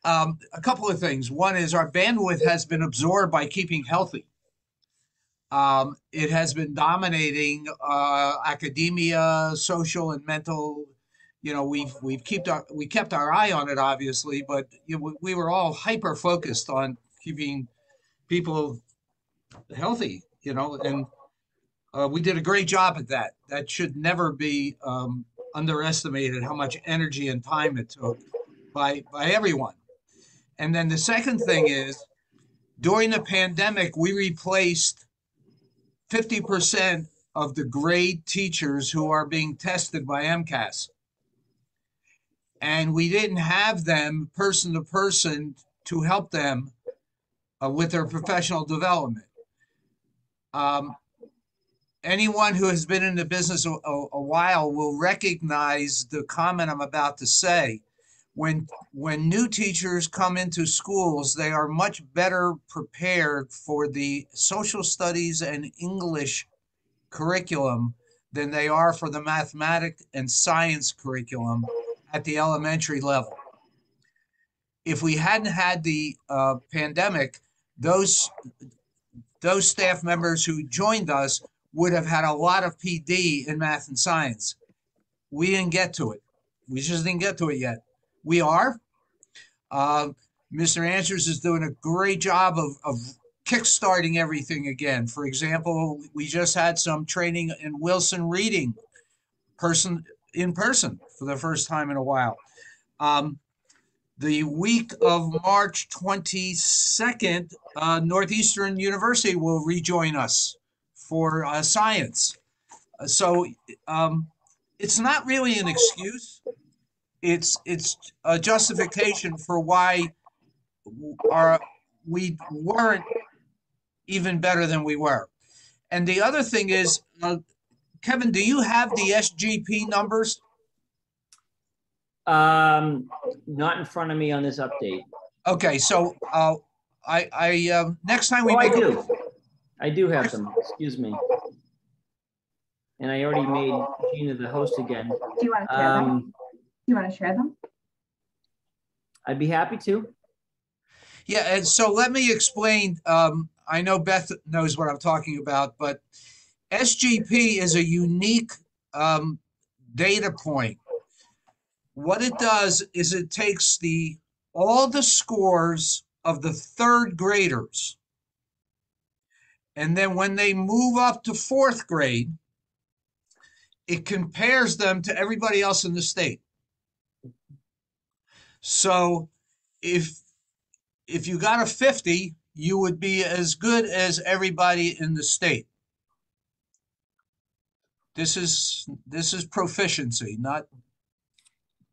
A couple of things. One is our bandwidth has been absorbed by keeping healthy. It has been dominating academia, social and mental. You know, we kept our eye on it, obviously, but we were all hyper focused on keeping people healthy. You know, and we did a great job at that. That should never be underestimated. How much energy and time it took by everyone. And then the second thing is, during the pandemic, we replaced 50% of the grade teachers who are being tested by MCAS. And we didn't have them person to person to help them with their professional development. Anyone who has been in the business a while will recognize the comment I'm about to say. When new teachers come into schools, they are much better prepared for the social studies and English curriculum than they are for the mathematics and science curriculum at the elementary level. If we hadn't had the pandemic, those staff members who joined us would have had a lot of PD in math and science. We didn't get to it. We just didn't get to it yet. We are. Mr. Answers is doing a great job of kickstarting everything again. For example, we just had some training in Wilson reading in person for the first time in a while. The week of March 22nd, Northeastern University will rejoin us for science. So it's not really an excuse. It's a justification for why we weren't even better than we were. And the other thing is, Kevin, do you have the SGP numbers? Not in front of me on this update. Okay, so next time we I do have them. Excuse me. And I already made Gina the host again. Do you want to share them? Do you want to share them? I'd be happy to. Yeah, and so let me explain. I know Beth knows what I'm talking about, but SGP is a unique data point. What it does is it takes all the scores of the third graders, and then when they move up to fourth grade, it compares them to everybody else in the state. So if you got a 50, you would be as good as everybody in the state. This is proficiency, not.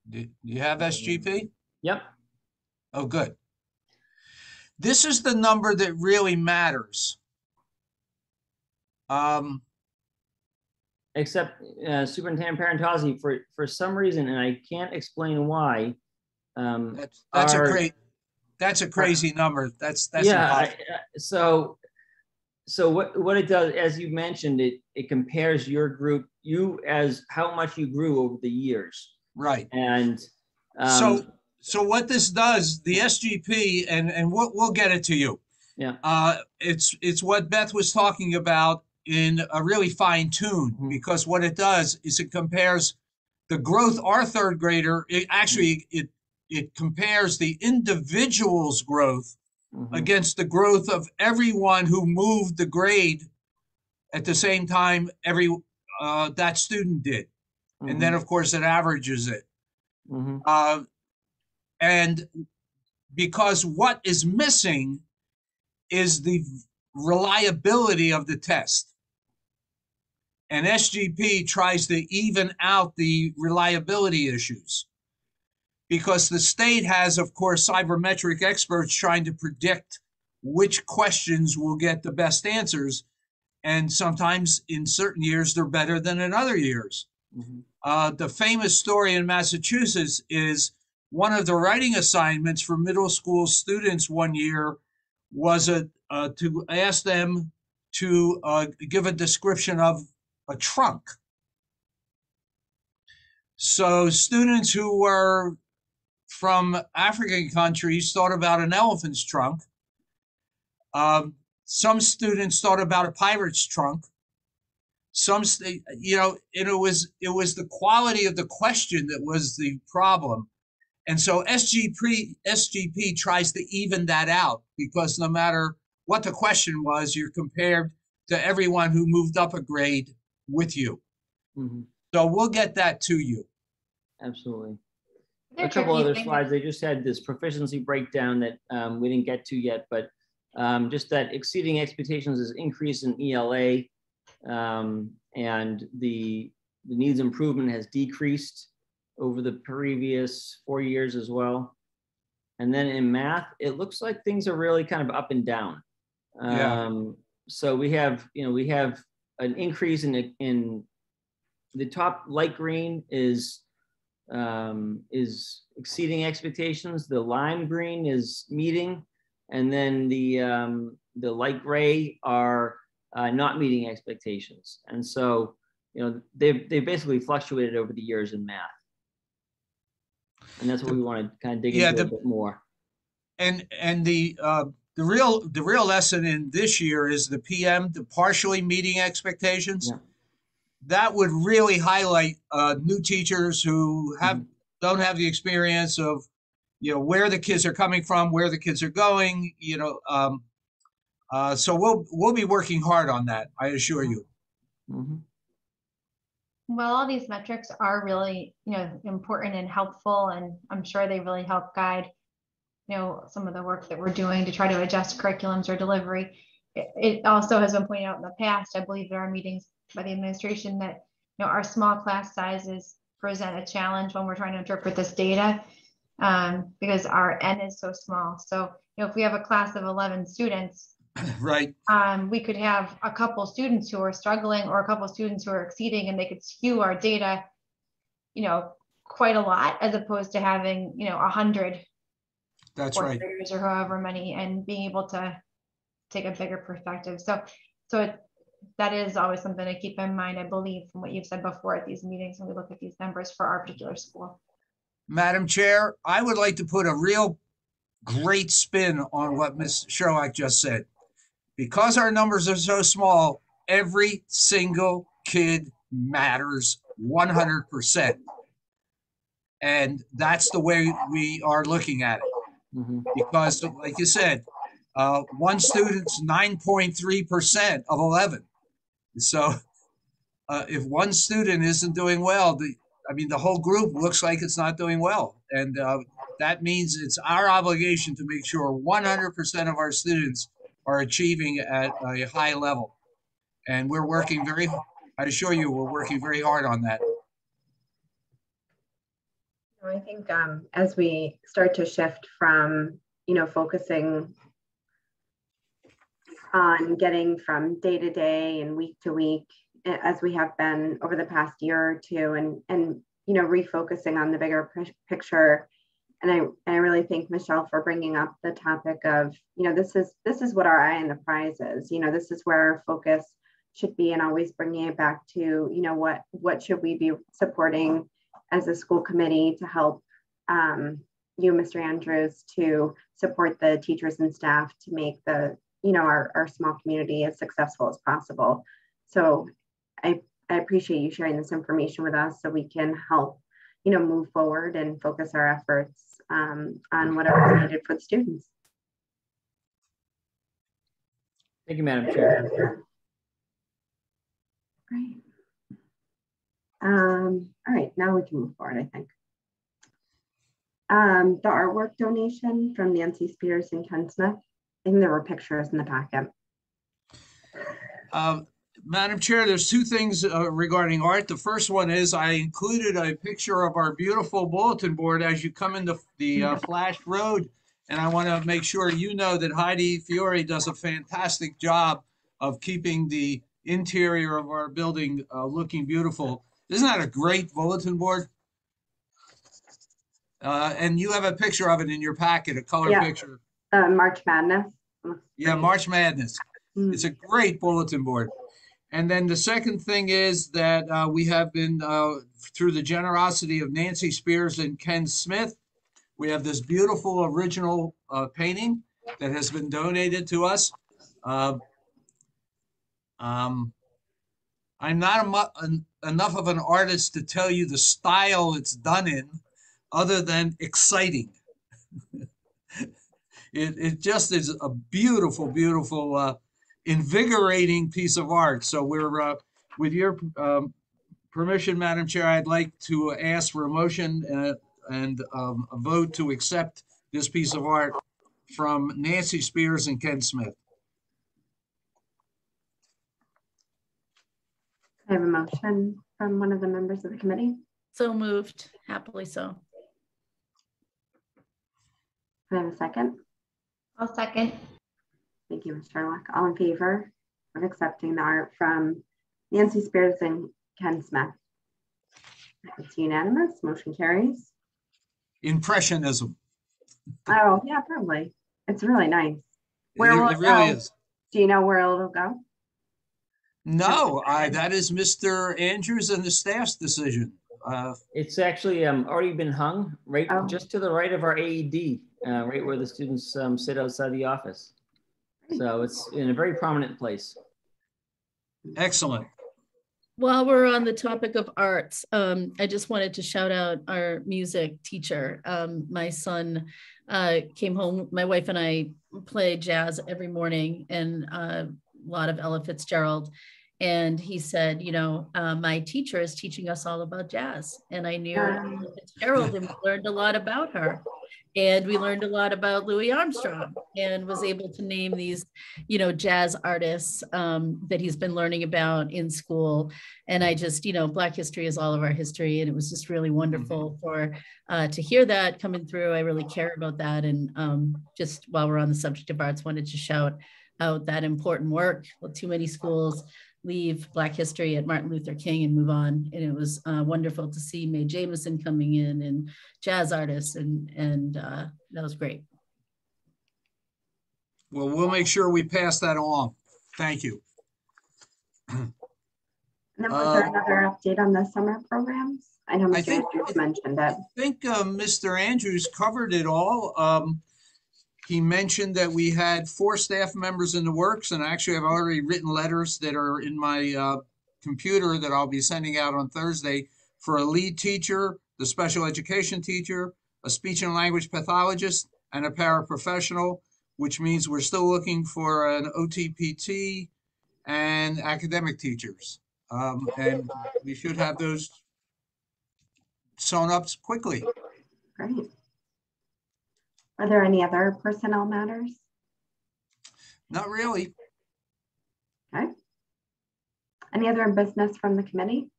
Do you have SGP? Yep. Oh, good. This is the number that really matters. Except Superintendent Parentozzi, for some reason, and I can't explain why. That's a crazy number. That's yeah. So what it does, as you mentioned, it compares your group, you as how much you grew over the years. Right. And so what this does, the SGP, and we'll get it to you. Yeah. It's what Beth was talking about in a really fine tune, because what it does is it compares the growth, our third grader, it compares the individual's growth against the growth of everyone who moved the grade at the same time that student did. And then, of course, it averages it. And because what is missing is the reliability of the test. And SGP tries to even out the reliability issues, because the state has, of course, cybermetric experts trying to predict which questions will get the best answers. And sometimes in certain years, they're better than in other years. The famous story in Massachusetts is one of the writing assignments for middle school students one year was to ask them to give a description of a trunk. So students who were from African countries thought about an elephant's trunk. Some students thought about a pirate's trunk. Some, you know, and it was the quality of the question that was the problem. And so SGP tries to even that out, because no matter what the question was, you're compared to everyone who moved up a grade with you. Mm-hmm. So we'll get that to you. Absolutely. A couple other slides. They just had this proficiency breakdown that we didn't get to yet, but just that exceeding expectations is increase in ELA, and the needs improvement has decreased over the previous 4 years as well. And then in math, it looks like things are really kind of up and down. So we have an increase in the top light green is exceeding expectations. The lime green is meeting, and then the light gray are not meeting expectations. And so, you know, they basically fluctuated over the years in math. And that's what we want to kind of dig into a bit more. And the real lesson in this year is the PM, the partially meeting expectations. Yeah. That would really highlight new teachers who don't have the experience of, you know, where the kids are coming from, where the kids are going, you know. So we'll be working hard on that, I assure you. Mm-hmm. Well, all these metrics are really, you know, important and helpful, and I'm sure they really help guide, you know, some of the work that we're doing to try to adjust curriculums or delivery. It also has been pointed out in the past, I believe there are meetings by the administration, that, you know, our small class sizes present a challenge when we're trying to interpret this data, because our N is so small. So, you know, if we have a class of 11 students, right, we could have a couple students who are struggling or a couple students who are exceeding, and they could skew our data, you know, quite a lot, as opposed to having, you know, 100 that's right, or however many, and being able to take a bigger perspective. So that is always something to keep in mind, I believe, from what you've said before at these meetings when we look at these numbers for our particular school. Madam Chair, I would like to put a real great spin on what Ms. Sherlock just said. Because our numbers are so small, every single kid matters 100%. And that's the way we are looking at it. Mm-hmm. Because, like you said, one student's 9.3% of 11. So if one student isn't doing well, the whole group looks like it's not doing well. And that means it's our obligation to make sure 100% of our students are achieving at a high level. And we're working I assure you, we're working very hard on that. I think as we start to shift from, you know, focusing on getting from day to day and week to week, as we have been over the past year or two, and you know, refocusing on the bigger picture. And I really thank Michelle for bringing up the topic of, you know, this is what our eye on the prize is. You know, this is where our focus should be, and always bringing it back to, you know, what should we be supporting as a school committee to help you, Mr. Andrews, to support the teachers and staff to make the, you know, our small community as successful as possible. So I appreciate you sharing this information with us so we can help, you know, move forward and focus our efforts on whatever is needed for the students. Thank you, Madam Chair. Great. All right, now we can move forward, I think. The artwork donation from Nancy Spears and Ken Smith. I think there were pictures in the packet. Madam Chair, there's two things regarding art. The first one is I included a picture of our beautiful bulletin board as you come into the Flash Road. And I want to make sure you know that Heidi Fiore does a fantastic job of keeping the interior of our building looking beautiful. Isn't that a great bulletin board? And you have a picture of it in your packet, a color picture. March Madness. Yeah, March Madness. It's a great bulletin board. And then the second thing is that we have been, through the generosity of Nancy Spears and Ken Smith, we have this beautiful original painting that has been donated to us. I'm not enough of an artist to tell you the style it's done in, other than exciting. It just is a beautiful, beautiful, invigorating piece of art. So we're, with your permission, Madam Chair, I'd like to ask for a motion and a vote to accept this piece of art from Nancy Spears and Ken Smith. I have a motion from one of the members of the committee. So moved, happily so. Can I have a second? I'll second. Thank you, Ms. Sherlock. All in favor of accepting the art from Nancy Spears and Ken Smith? It's unanimous, motion carries. Impressionism. Oh, yeah, probably. It's really nice. It really is. Do you know where it'll go? No, that is Mr. Andrews and the staff's decision. It's actually already been hung right just to the right of our AED, right where the students sit outside the office. So it's in a very prominent place. Excellent. While we're on the topic of arts, I just wanted to shout out our music teacher. My son came home, my wife and I play jazz every morning, and a lot of Ella Fitzgerald. And he said, you know, my teacher is teaching us all about jazz. And I knew Ella Fitzgerald, and we learned a lot about her. And we learned a lot about Louis Armstrong, and was able to name these, you know, jazz artists that he's been learning about in school. And I just, you know, Black history is all of our history. And it was just really wonderful for to hear that coming through. I really care about that. And just while we're on the subject of arts, wanted to shout out that important work. Well, too many schools leave Black history at Martin Luther King and move on. And it was wonderful to see Mae Jameson coming in and jazz artists, and that was great. Well, we'll make sure we pass that along. Thank you. And then was there another update on the summer programs? I know Mr. Andrews mentioned it. I think Mr. Andrews covered it all. He mentioned that we had 4 staff members in the works, and actually I've already written letters that are in my computer that I'll be sending out on Thursday for a lead teacher, the special education teacher, a speech and language pathologist, and a paraprofessional, which means we're still looking for an OTPT and academic teachers. And we should have those sewn up quickly. Great. Are there any other personnel matters? Not really. Okay. Any other business from the committee?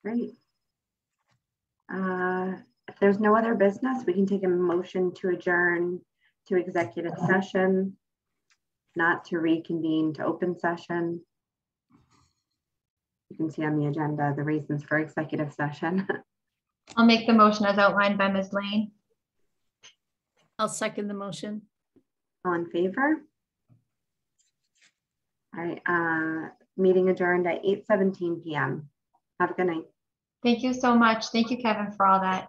Great. If there's no other business, we can take a motion to adjourn to executive session, not to reconvene to open session. You can see on the agenda the reasons for executive session. I'll make the motion as outlined by Ms. Lane. I'll second the motion. All in favor? All right, meeting adjourned at 8:17 p.m. Have a good night. Thank you so much. Thank you, Kevin, for all that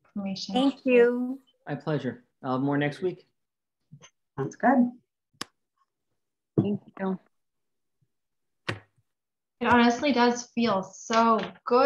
information. Thank you. My pleasure. I'll have more next week. Sounds good. Thank you. It honestly does feel so good